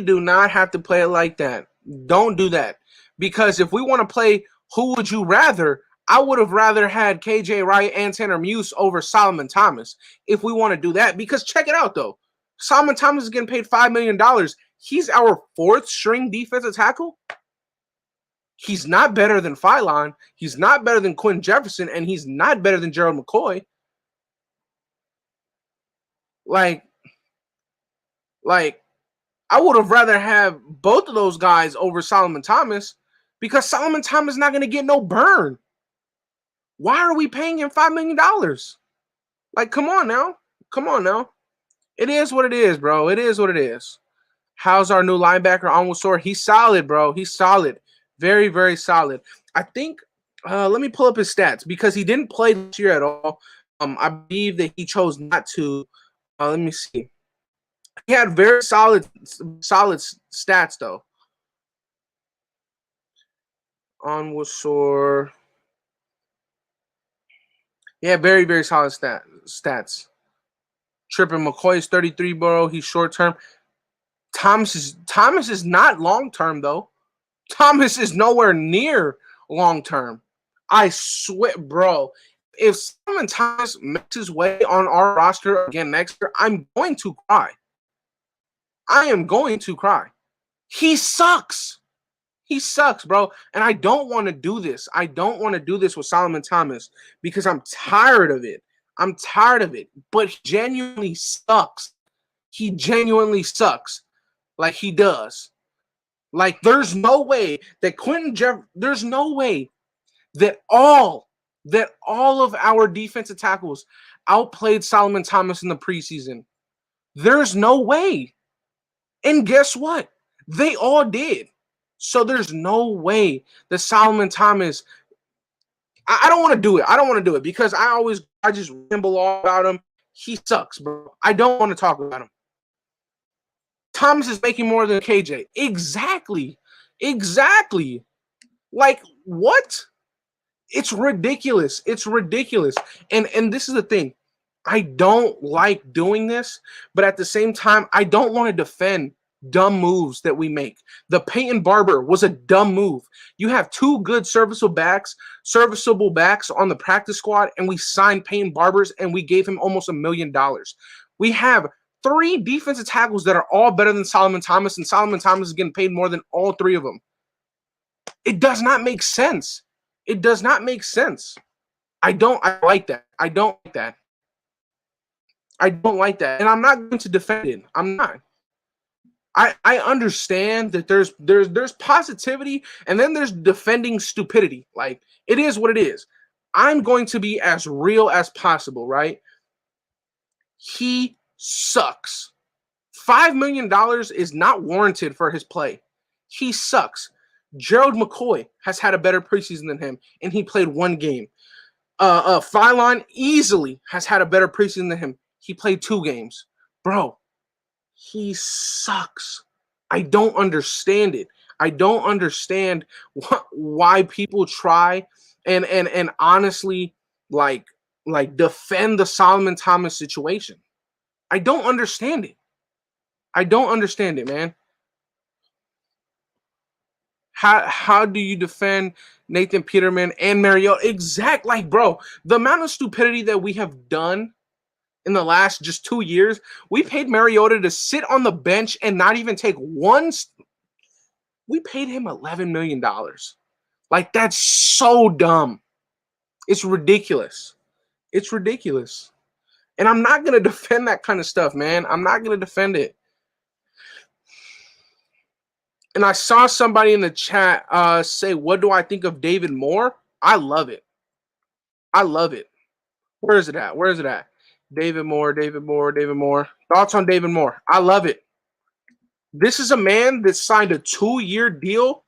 do not have to play it like that. Don't do that. Because if we want to play who would you rather, I would have rather had KJ Wright and Tanner Muse over Solomon Thomas if we want to do that. Because check it out, though. Solomon Thomas is getting paid $5 million. He's our 4th string defensive tackle. He's not better than Phylon. He's not better than Quentin Jefferson, and he's not better than Gerald McCoy. Like, I would have rather have both of those guys over Solomon Thomas because Solomon Thomas is not going to get no burn. Why are we paying him $5 million? Like, come on now. Come on now. It is what it is, bro. It is what it is. How's our new linebacker, Onwuasor? He's solid, bro. He's solid. Very, very solid. I think, let me pull up his stats because he didn't play this year at all. I believe that he chose not to. Let me see. He had very solid stats, though. Onwuasor. Yeah, very, very solid stats. Tripping McCoy is 33, bro. He's short term. Thomas is not long term, though. Thomas is nowhere near long term. I swear, bro. If Solomon Thomas makes his way on our roster again next year, I'm going to cry. I am going to cry. He sucks. He sucks, bro. And I don't want to do this. I don't want to do this with Solomon Thomas because I'm tired of it. I'm tired of it. But he genuinely sucks. He genuinely sucks. Like he does. Like there's no way that there's no way that all of our defensive tackles outplayed Solomon Thomas in the preseason. There's no way. And guess what? They all did. So there's no way that Solomon Thomas. I don't want to do it. I don't want to do it because I just ramble all about him. He sucks, bro. I don't want to talk about him. Thomas is making more than KJ. Exactly. Like what? It's ridiculous. It's ridiculous. And this is the thing. I don't like doing this, but at the same time, I don't want to defend dumb moves that we make. The Peyton Barber was a dumb move. You have two good serviceable backs on the practice squad, and we signed Peyton Barbers and we gave him almost $1 million. We have 3 defensive tackles that are all better than Solomon Thomas, and Solomon Thomas is getting paid more than all 3 of them. It does not make sense. It does not make sense. I like that. I don't like that. I don't like that. And I'm not going to defend it. I'm not. I understand that there's positivity and then there's defending stupidity. Like it is what it is. I'm going to be as real as possible, right? He sucks. $5 million is not warranted for his play. He sucks. Gerald McCoy has had a better preseason than him, and he played 1 game. Phylon easily has had a better preseason than him. He played 2 games. Bro, he sucks. I don't understand it. I don't understand why people try and honestly like defend the Solomon Thomas situation. I don't understand it. I don't understand it, man. How do you defend Nathan Peterman and Mariota? Exact, like, bro, the amount of stupidity that we have done in the last just 2 years, we paid Mariota to sit on the bench and not even take one. We paid him $11 million. Like, that's so dumb. It's ridiculous. It's ridiculous. And I'm not going to defend that kind of stuff, man. I'm not going to defend it. And I saw somebody in the chat say, what do I think of David Moore? I love it. I love it. Where is it at? Where is it at? David Moore. Thoughts on David Moore? I love it. This is a man that signed a 2-year deal,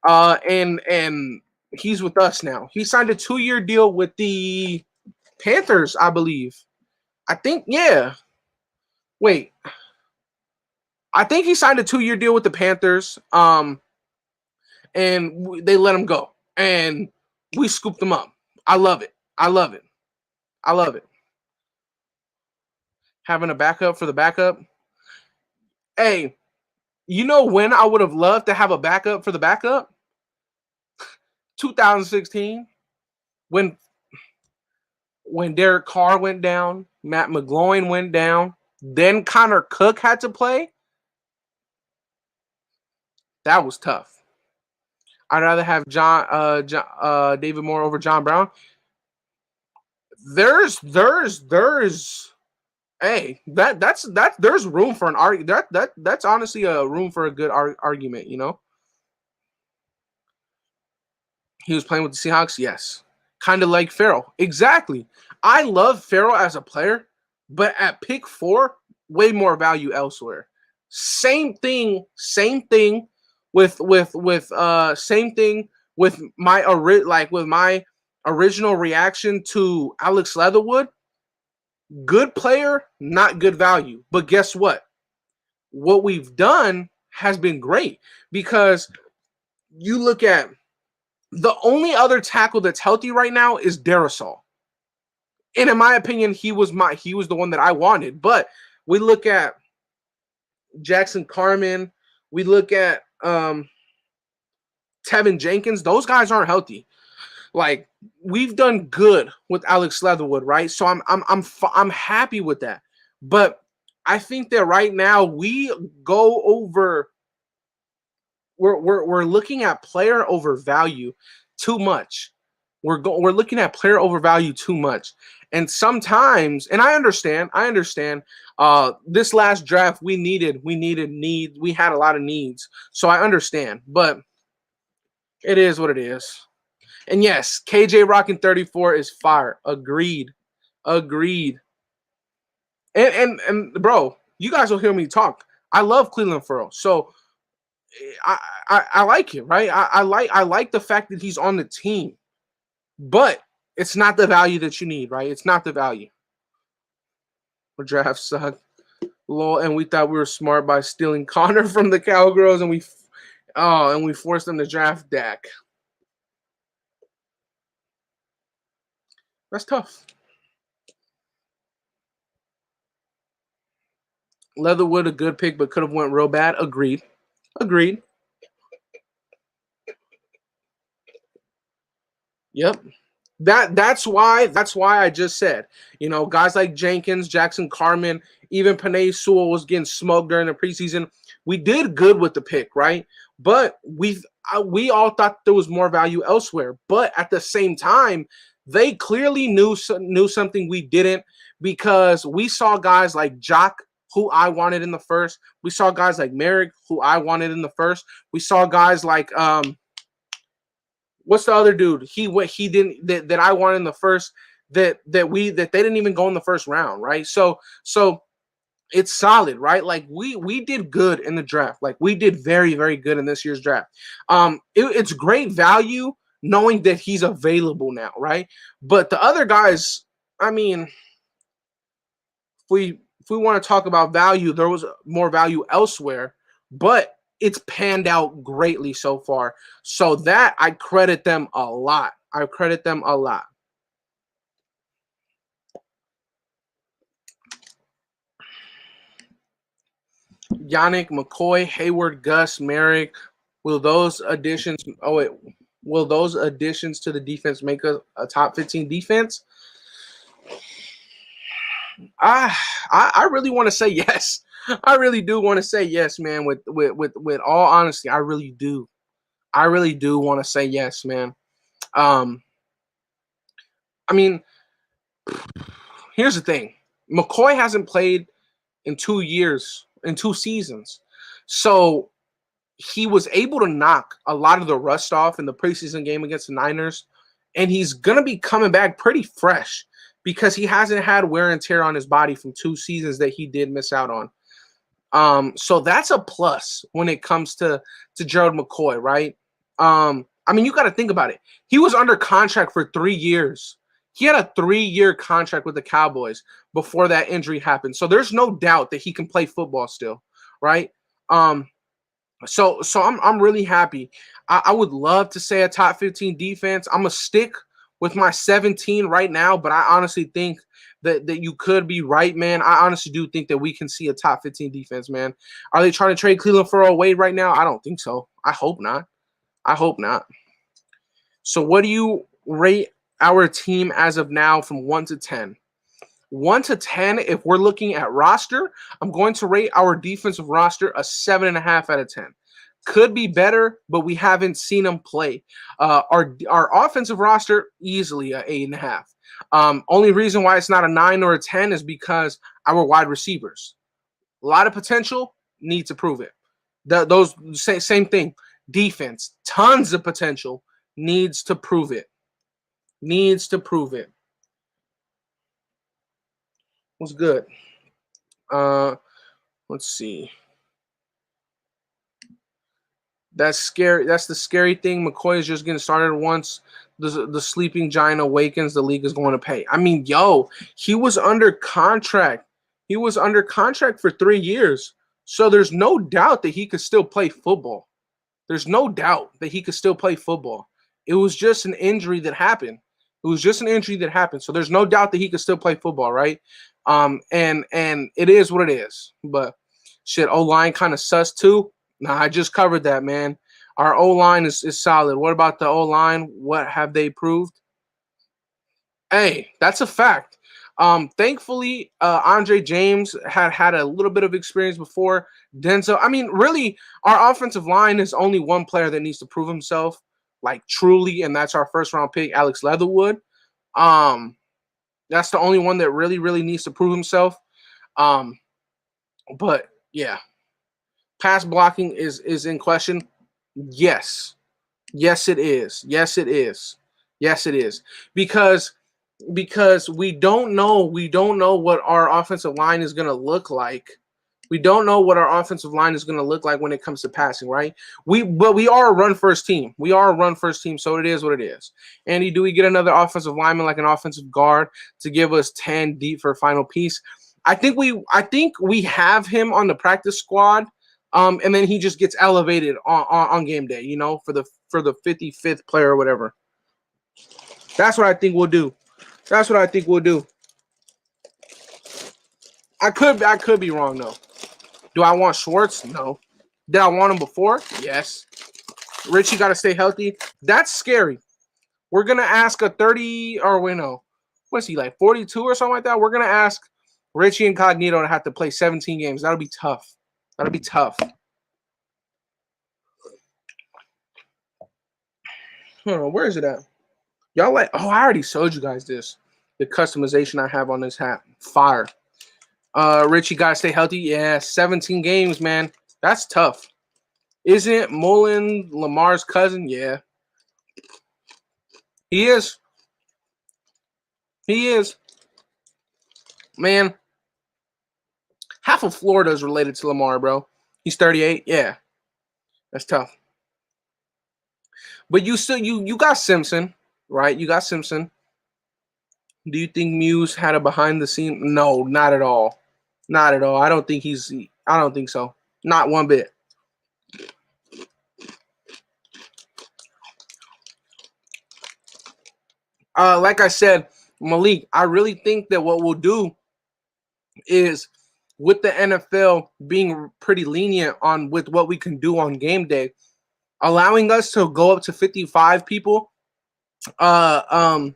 and he's with us now. He signed a 2-year deal with the Panthers, I believe. I think, yeah. Wait. I think he signed a 2-year deal with the Panthers, and they let him go, and we scooped him up. I love it. I love it. I love it. Having a backup for the backup. Hey, you know when I would have loved to have a backup for the backup? 2016, when Derek Carr went down, Matt McGloin went down, then Connor Cook had to play. That was tough. I'd rather have David Moore over John Brown. There's hey, there's room for an argument. That's honestly a room for a good argument, you know. He was playing with the Seahawks, yes. Kind of like Farrell. Exactly. I love Farrell as a player, but at pick 4, way more value elsewhere. Same thing same thing with my original reaction to Alex Leatherwood. Good player, not good value. But guess what? What we've done has been great because you look at the only other tackle that's healthy right now is Darrisaw. And in my opinion, he was the one that I wanted. But we look at Jackson Carman, we look at Tevin Jenkins, those guys aren't healthy. Like, we've done good with Alex Leatherwood, right? So I'm happy with that. But I think that right now we go over we're looking at player over value too much. We're looking at player over value too much. And sometimes, and I understand, this last draft we needed needs. We had a lot of needs. So I understand, but it is what it is. And yes, KJ rocking 34 is fire. Agreed. And bro, you guys will hear me talk. I love Cleveland Farrell. So I like him, right? I like the fact that he's on the team. But it's not the value that you need, right? It's not the value. Our draft sucked. Lol, and we thought we were smart by stealing Connor from the Cowgirls, and we forced them to draft Dak. That's tough. Leatherwood, a good pick, but could have went real bad. Agreed. Yep. That's why I just said, you know, guys like Jenkins, Jackson Carman, even Penei Sewell was getting smoked during the preseason. We did good with the pick, right? But we all thought there was more value elsewhere. But at the same time, they clearly knew something we didn't, because we saw guys like Jock, who I wanted in the first. We saw guys like Merrick, who I wanted in the first. We saw guys like what's the other dude? He didn't that I wanted in the first that they didn't even go in the first round, right? So it's solid, right? Like we did good in the draft. Like we did very, very good in this year's draft. It's great value knowing that he's available now, right? But the other guys, I mean, if we want to talk about value, there was more value elsewhere, but it's panned out greatly so far. So that I credit them a lot. Yannick McCoy, Hayward, Gus, Merrick. Will those additions to the defense make a top 15 defense? I really want to say yes. I really do want to say yes, man. With all honesty, I really do want to say yes, man. I mean, here's the thing: McCoy hasn't played in 2 years, in 2 seasons, so he was able to knock a lot of the rust off in the preseason game against the Niners, and he's gonna be coming back pretty fresh because he hasn't had wear and tear on his body from 2 seasons that he did miss out on. So that's a plus when it comes to Gerald McCoy, right? I mean, you got to think about it. He was under contract for 3 years. He had a 3-year contract with the Cowboys before that injury happened. So there's no doubt that he can play football still, right? So I'm really happy. I would love to say a top 15 defense. I'm gonna stick with my 17 right now, but I honestly think that you could be right, man. I honestly do think that we can see a top 15 defense, man. Are they trying to trade Cleveland for a Wade right now? I don't think so. I hope not. So what do you rate our team as of now from 1 to 10? 1 to 10, if we're looking at roster, I'm going to rate our defensive roster a 7.5 out of 10. Could be better, but we haven't seen him play. Our offensive roster easily a 8.5. Only reason why it's not a 9 or a 10 is because our wide receivers, a lot of potential, need to prove it. Those same thing. Defense, tons of potential, needs to prove it. Needs to prove it. What's good? Let's see. That's scary. That's the scary thing. McCoy is just getting started. Once the sleeping giant awakens, the league is going to pay. I mean, yo, he was under contract. He was under contract for 3 years. So there's no doubt that he could still play football. There's no doubt that he could still play football. It was just an injury that happened. It was just an injury that happened. So there's no doubt that he could still play football, right? And it is what it is. But shit, O-line kind of sus too. Nah, I just covered that, man. Our O-line is solid. What about the O-line? What have they proved? Hey, that's a fact. Thankfully, Andre James had a little bit of experience before Denzel. I mean, really, our offensive line is only one player that needs to prove himself, like truly, and that's our first round pick, Alex Leatherwood. That's the only one that really, really needs to prove himself. But yeah, pass blocking is in question. Yes, yes, it is. Yes, it is. Yes, it is because we don't know what our offensive line is going to look like. We don't know what our offensive line is going to look like when it comes to passing, right? But we are a run first team. We are a run first team, so it is what it is. Andy, do we get another offensive lineman like an offensive guard to give us 10 deep for a final piece? I think we have him on the practice squad, and then he just gets elevated on game day, you know, for the 55th player or whatever. That's what I think we'll do. That's what I think we'll do. I could be wrong though. Do I want Schwartz? No. Did I want him before? Yes. Richie got to stay healthy. That's scary. We're gonna ask a 30 or wait no, what's he like 42 or something like that? We're gonna ask Richie Incognito to have to play 17 games. That'll be tough. That'll be tough. Where is it at? Y'all like? Oh, I already showed you guys this. The customization I have on this hat. Fire. Richie gotta stay healthy. Yeah, 17 games, man. That's tough. Isn't Mullen Lamar's cousin? Yeah. He is. He is. Man, half of Florida is related to Lamar, bro. He's 38. Yeah. That's tough. But you still you got Simpson, right? You got Simpson. Do you think Muse had a behind the scene? No, not at all. Not at all. I don't think so. Not one bit. Like I said, Malik, I really think that what we'll do is with the NFL being pretty lenient on with what we can do on game day, allowing us to go up to 55 people, allowing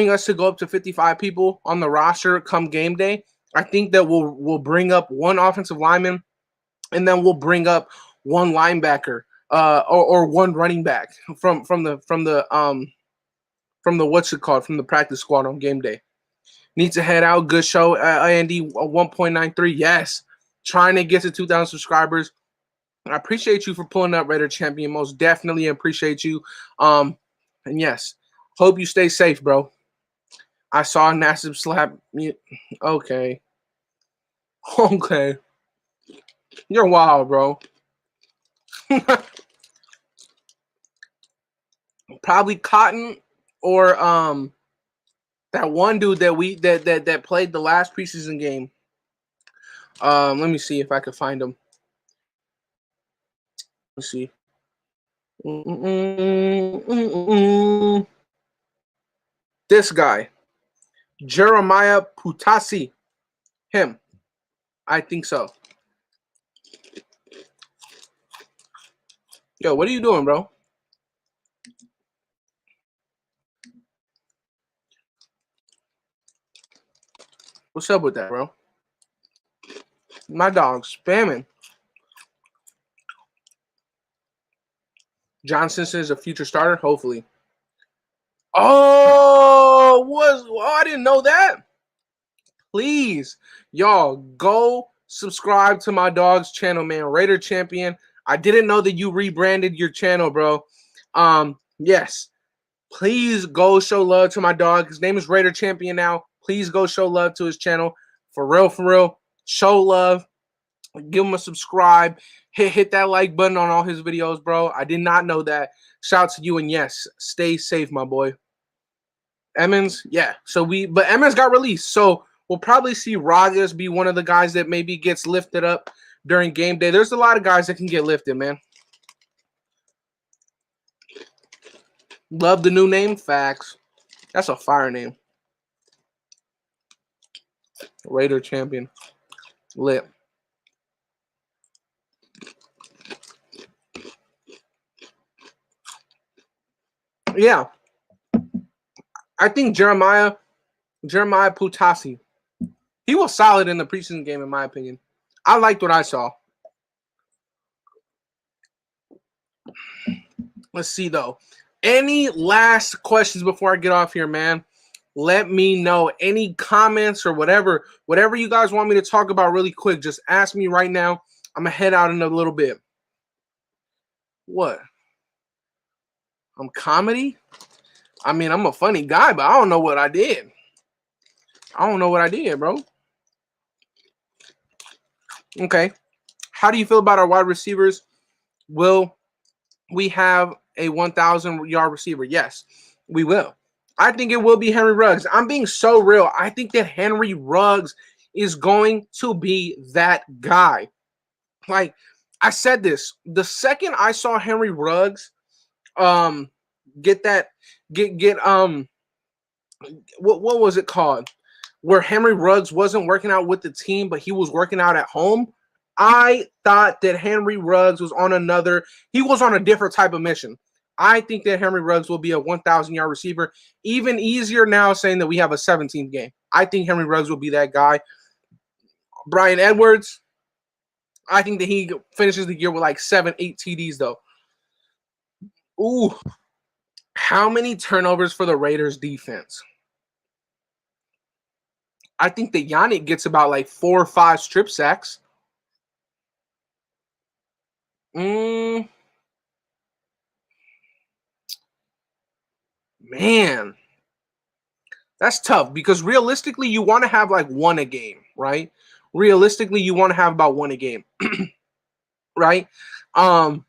us to go up to 55 people on the roster come game day. I think that we'll bring up one offensive lineman, and then we'll bring up one linebacker, or one running back from the what's it called, from the practice squad on game day. Needs to head out. Good show, Andy. 1.93. Yes, trying to get to 2,000 subscribers. I appreciate you for pulling up, Raider Champion. Most definitely appreciate you. And yes, hope you stay safe, bro. I saw Nassib slap me. Okay. Okay. You're wild, bro. Probably Cotton or that one dude that played the last preseason game. Let me see if I can find him. Let's see. This guy, Jeremiah Putasi. Him. I think so. Yo, what are you doing, bro? What's up with that, bro? My dog's spamming. Johnson is a future starter, hopefully. Oh, I didn't know that. Please, y'all, go subscribe to my dog's channel, man. Raider Champion. I didn't know that you rebranded your channel, bro. Yes. Please go show love to my dog. His name is Raider Champion now. Please go show love to his channel. For real, for real. Show love. Give him a subscribe. Hit that like button on all his videos, bro. I did not know that. Shout out to you, and yes, stay safe, my boy. Emmons, yeah. But Emmons got released, so we'll probably see Ragas be one of the guys that maybe gets lifted up during game day. There's a lot of guys that can get lifted, man. Love the new name, facts. That's a fire name. Raider Champion. Lit. Yeah. I think Jeremiah Putasi, he was solid in the preseason game, in my opinion. I liked what I saw. Let's see, though. Any last questions before I get off here, man? Let me know. Any comments or whatever you guys want me to talk about really quick, just ask me right now. I'm going to head out in a little bit. What? I'm comedy? I mean, I'm a funny guy, but I don't know what I did. I don't know what I did, bro. Okay. How do you feel about our wide receivers? Will we have a 1,000-yard receiver? Yes, we will. I think it will be Henry Ruggs. I'm being so real. I think that Henry Ruggs is going to be that guy. Like, I said this. The second I saw Henry Ruggs what was it called? Where Henry Ruggs wasn't working out with the team, but he was working out at home. I thought that Henry Ruggs was on a different type of mission. I think that Henry Ruggs will be a 1,000-yard receiver. Even easier now saying that we have a 17th game. I think Henry Ruggs will be that guy. Bryan Edwards, I think that he finishes the year with like 7-8 TDs, though. Ooh. How many turnovers for the Raiders defense? I think that Yannick gets about like 4 or 5 strip sacks. Man, that's tough because realistically, you want to have like one a game, right? Realistically, you want to have about one a game, right? But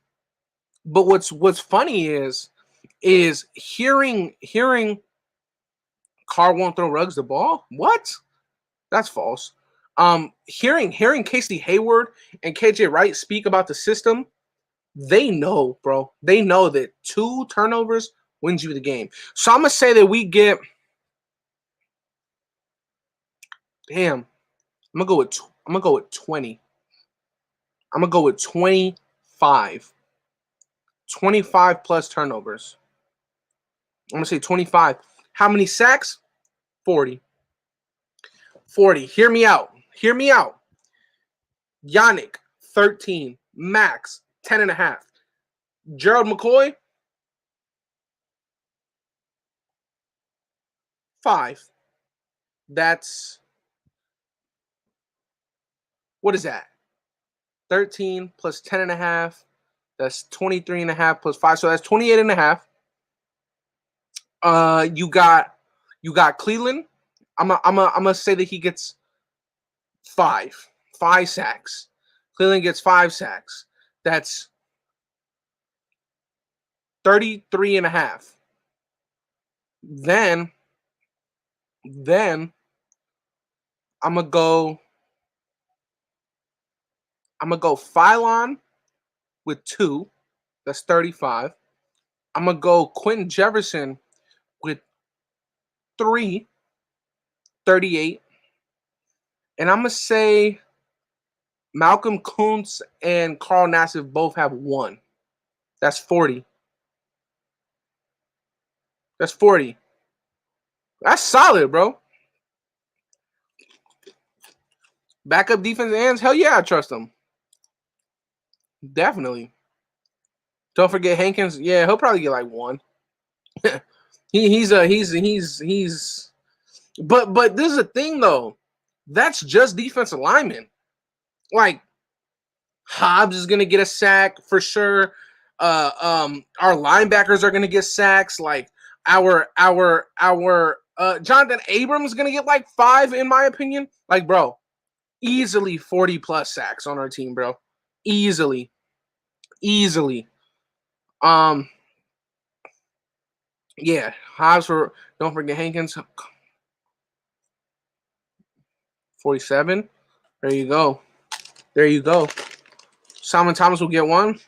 what's funny is hearing Carr won't throw Ruggs the ball. What? That's false. Hearing Casey Hayward and KJ Wright speak about the system, they know, bro. They know that 2 turnovers wins you the game. So I'm gonna say that we get. Damn, I'm gonna go with 20. I'm gonna go with 25. 25 plus turnovers. I'm gonna say 25. How many sacks? 40. 40. Hear me out. Hear me out. Yannick, 13. Max, 10.5. Gerald McCoy, 5. That's, what is that? 13 plus 10.5. That's 23.5 plus 5. So that's 28.5. You got Cleveland. I'm gonna say that he gets 5 sacks. Cleveland gets 5 sacks. That's 33.5. Then I'm gonna go Phylon with 2. That's 35. I'm gonna go Quentin Jefferson with 3. 38. And I'm gonna say Malcolm Kuntz and Carl Nassif both have 1. That's 40. That's 40. That's solid, bro. Backup defense ends? Hell yeah, I trust them. Definitely. Don't forget Hankins. Yeah, he'll probably get like 1. he's but this is the thing though. That's just defensive linemen. Like Hobbs is gonna get a sack for sure. Our linebackers are gonna get sacks. Like our Jonathan Abrams is gonna get like 5 in my opinion. Like bro, easily 40 plus sacks on our team, bro. Easily. Yeah, Hobbs for don't forget Hankins. 47. There you go. Simon Thomas will get 1.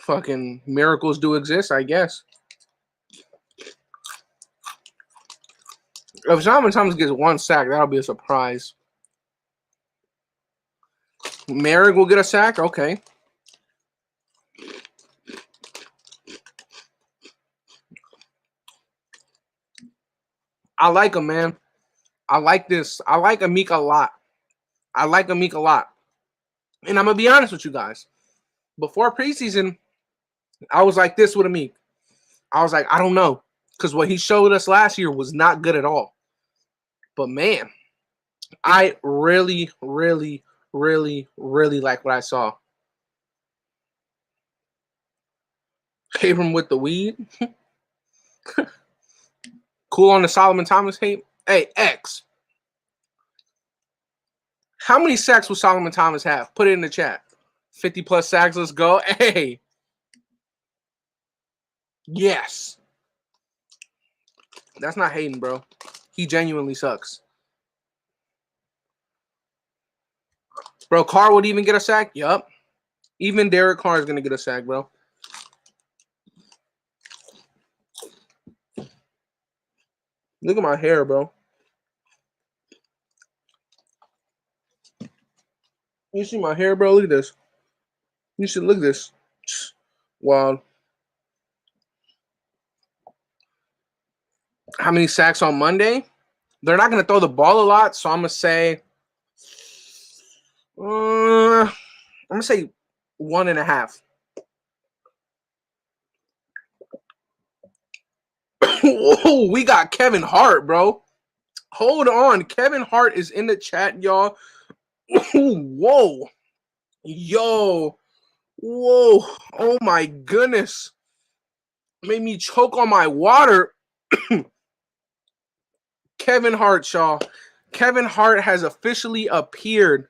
Fucking miracles do exist, I guess. If Simon Thomas gets 1 sack, that'll be a surprise. Merrick will get a sack? Okay. I like him, man. I like this. I like Amik a lot. And I'm going to be honest with you guys. Before preseason, I was like this with Amik. I was like, I don't know. Because what he showed us last year was not good at all. But, man, I really, really, really, really like what I saw. Abram with the weed. Cool on the Solomon Thomas hate. Hey, X. How many sacks will Solomon Thomas have? Put it in the chat. 50 plus sacks. Let's go. Hey. Yes. That's not hating, bro. He genuinely sucks. Bro, Carr would even get a sack? Yup. Even Derek Carr is going to get a sack, bro. Look at my hair, bro. You see my hair, bro? Look at this. You should look at this. Wild. How many sacks on Monday? They're not going to throw the ball a lot, so I'm going to say 1.5. Whoa, we got Kevin Hart, bro. Hold on. Kevin Hart is in the chat, y'all. Whoa. Yo. Whoa. Oh, my goodness. Made me choke on my water. Kevin Hart, y'all. Kevin Hart has officially appeared.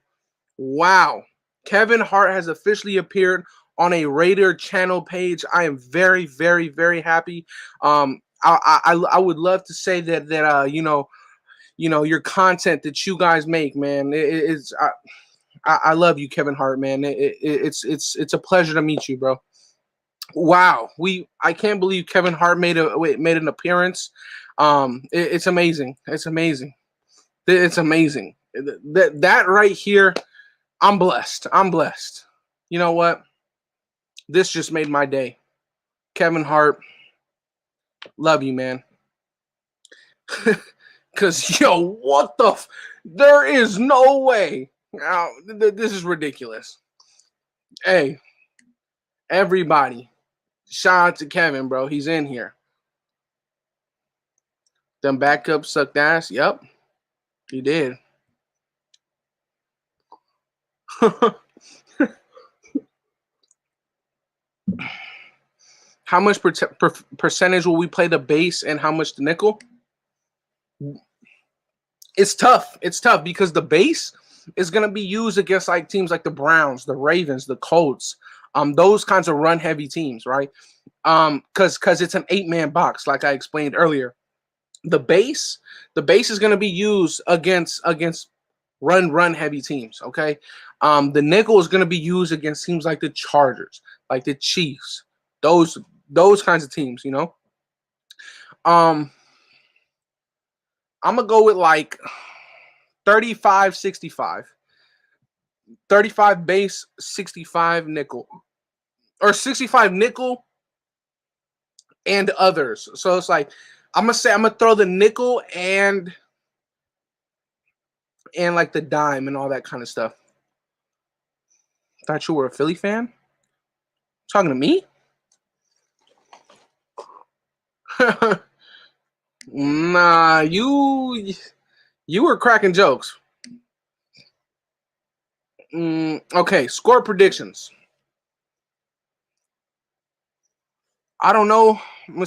Wow. Kevin Hart has officially appeared on a Raider channel page. I am very, very, very happy. I would love to say that you know your content that you guys make, man. I love you, Kevin Hart, man. It's a pleasure to meet you, bro. Wow, I can't believe Kevin Hart made an appearance. It's amazing. It's amazing. That right here. I'm blessed. You know what? This just made my day. Kevin Hart, love you, man. Because, yo, what the there is no way. Now, this is ridiculous. Hey, everybody, shout out to Kevin, bro. He's in here. Them backups sucked ass. Yep, he did. How much percentage will we play the base and how much the nickel? It's tough. It's tough because the base is going to be used against like teams like the Browns, the Ravens, the Colts, those kinds of run heavy teams, right? Because it's an 8-man box, like I explained earlier. The base is going to be used against run heavy teams. Okay, the nickel is going to be used against teams like the Chargers, like the Chiefs, those kinds of teams. You know, I'm gonna go with like 35-65. 35 base, 65 nickel, or 65 nickel and others. So it's like I'm gonna throw the nickel and like the dime and all that kind of stuff. Thought you were a Philly fan? Talking to me? Nah, you were cracking jokes. Okay, score predictions. I don't know. I'm gonna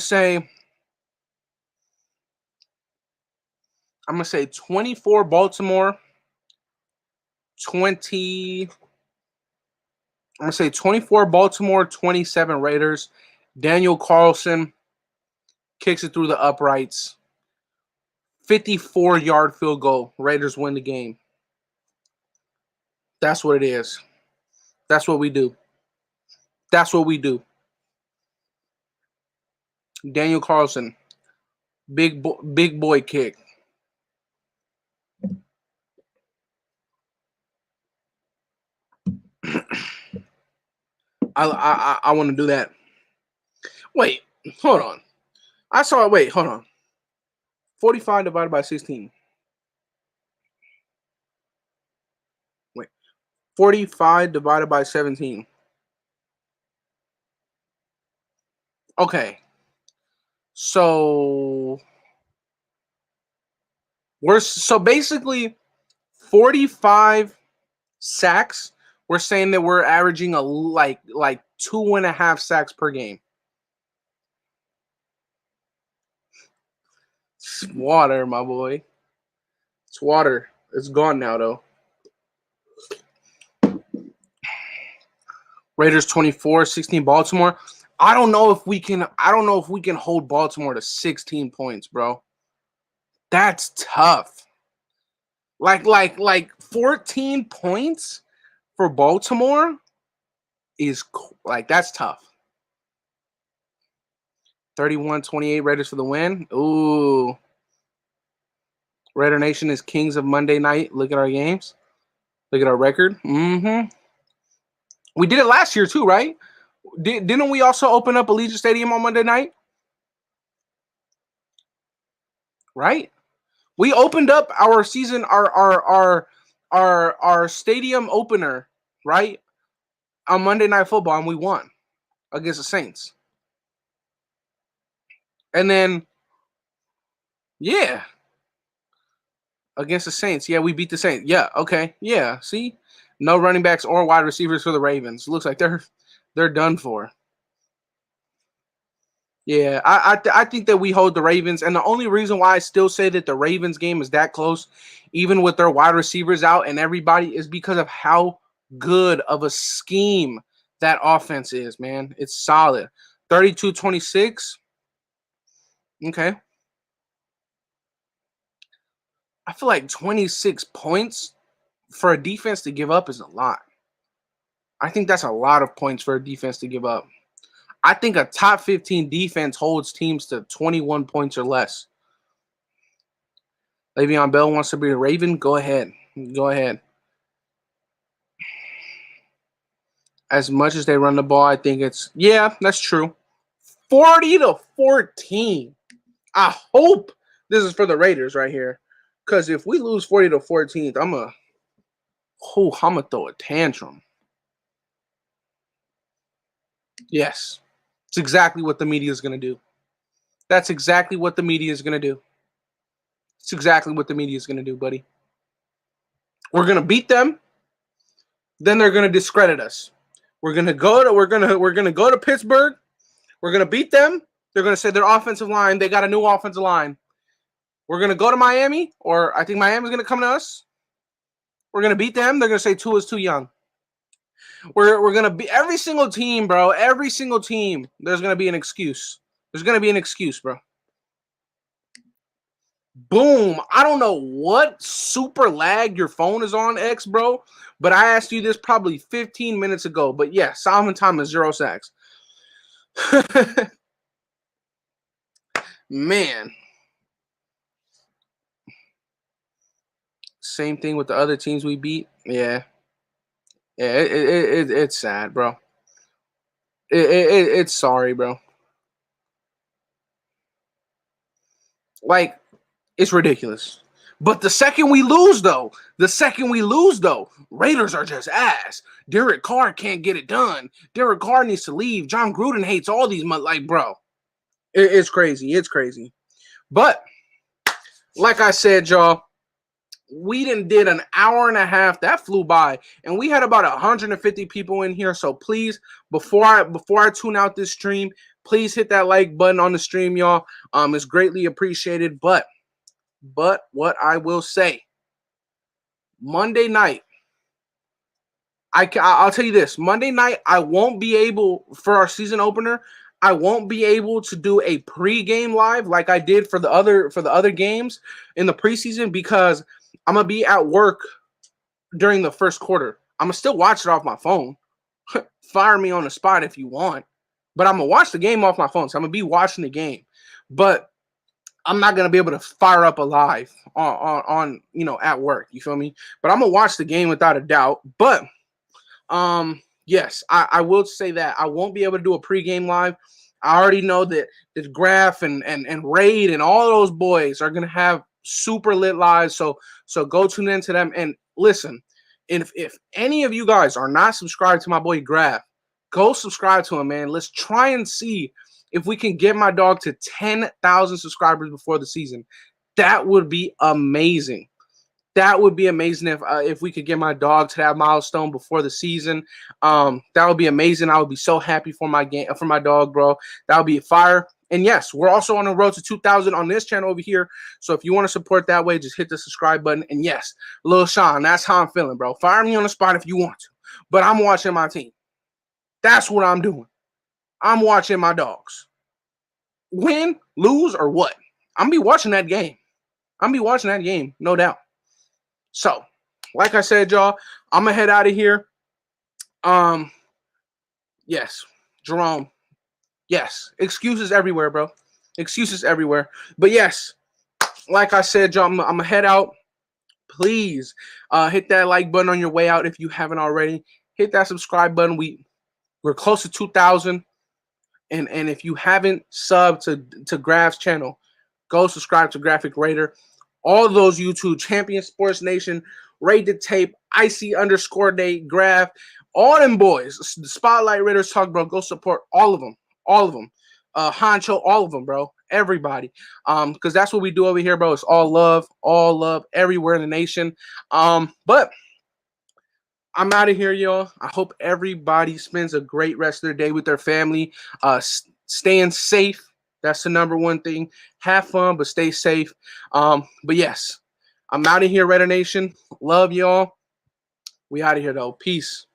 say 24 Baltimore, 20. I'm gonna say 24 Baltimore, 27 Raiders. Daniel Carlson kicks it through the uprights. 54-yard field goal. Raiders win the game. That's what it is. That's what we do. That's what we do. Daniel Carlson, big boy kick. I want to do that. Wait, hold on. I saw it. Wait, hold on. 45 divided by 16. Wait, 45 divided by 17. Okay. So basically 45 sacks. We're saying that we're averaging like 2.5 sacks per game. It's water, my boy. It's water. It's gone now, though. Raiders 24, 16 Baltimore. I don't know if we can hold Baltimore to 16 points, bro. That's tough. Like 14 points for Baltimore is that's tough. 31-28 Raiders for the win. Ooh. Raider Nation is kings of Monday night. Look at our games. Look at our record. Mm-hmm. We did it last year too, right? Didn't we also open up Allegiant Stadium on Monday night? Right? We opened up our season, our stadium opener, right? On Monday Night Football, and we won against the Saints. And then, yeah. Against the Saints. Yeah, we beat the Saints. Yeah, okay. Yeah, see? No running backs or wide receivers for the Ravens. Looks like they're done for. Yeah, I think that we hold the Ravens, and the only reason why I still say that the Ravens game is that close, even with their wide receivers out and everybody, is because of how good of a scheme that offense is, man. It's solid. 32-26. Okay. I feel like 26 points for a defense to give up is a lot. I think that's a lot of points for a defense to give up. I think a top 15 defense holds teams to 21 points or less. Le'Veon Bell wants to be a Raven. Go ahead. Go ahead. As much as they run the ball, I think that's true. 40-14. I hope this is for the Raiders right here. Because if we lose 40-14, I'm gonna throw a tantrum. Yes. It's exactly what the media is going to do. That's exactly what the media is going to do. It's exactly what the media is going to do, buddy. We're going to beat them. Then they're going to discredit us. We're going to go to Pittsburgh. We're going to beat them. They're going to say their offensive line, they got a new offensive line. We're going to go to Miami, or I think Miami's going to come to us. We're going to beat them. They're going to say Tua is too young. We're going to be every single team, bro. Every single team, there's going to be an excuse. There's going to be an excuse, bro. Boom. I don't know what super lag your phone is on, X, bro, but I asked you this probably 15 minutes ago. But yeah, Solomon Thomas, 0 sacks. Man. Same thing with the other teams we beat. Yeah. Yeah, it's sad, bro. It's sorry, bro. Like, it's ridiculous. But the second we lose, though, Raiders are just ass. Derek Carr can't get it done. Derek Carr needs to leave. John Gruden hates all these, bro. It's crazy. It's crazy. But like I said, y'all, we did an hour and a half. That flew by, and we had about 150 people in here. So please, before I tune out this stream, please hit that like button on the stream, y'all. It's greatly appreciated. But what I will say, Monday night, I'll tell you this. Monday night, I won't be able, for our season opener, I won't be able to do a pre-game live like I did for the other games in the preseason, because I'm gonna be at work during the first quarter. I'm gonna still watch it off my phone. Fire me on the spot if you want, but I'm gonna watch the game off my phone. So I'm gonna be watching the game, but I'm not gonna be able to fire up a live on at work. You feel me? But I'm gonna watch the game without a doubt. But yes, I will say that I won't be able to do a pregame live. I already know that Graph and Raid and all those boys are gonna have super lit lives. So go tune into them and listen. If any of you guys are not subscribed to my boy Graph, go subscribe to him, man. Let's try and see if we can get my dog to 10,000 subscribers before the season. That would be amazing. That would be amazing if we could get my dog to that milestone before the season. That would be amazing. I would be so happy for my dog, bro. That would be fire. And yes, we're also on the road to 2,000 on this channel over here. So if you want to support that way, just hit the subscribe button. And yes, Lil Sean, that's how I'm feeling, bro. Fire me on the spot if you want to. But I'm watching my team. That's what I'm doing. I'm watching my dogs. Win, lose, or what? I'm be watching that game. No doubt. So, like I said, y'all, I'm going to head out of here. Yes, Jerome. Yes, excuses everywhere, bro. Excuses everywhere. But yes, like I said, y'all, I'm going to head out. Please hit that like button on your way out if you haven't already. Hit that subscribe button. We're close to 2,000. And if you haven't subbed to Graph's channel, go subscribe to Graphic Raider. All those YouTube, Champion Sports Nation, Raid the Tape, IC_Day, Graph, all them boys, the Spotlight Raiders Talk, bro. Go support all of them. Honcho, all of them, bro. Everybody. Because that's what we do over here, bro. It's all love everywhere in the nation. But I'm out of here, y'all. I hope everybody spends a great rest of their day with their family. Staying safe. That's the number one thing. Have fun, but stay safe. But yes, I'm out of here, Raider Nation. Love y'all. We out of here, though. Peace.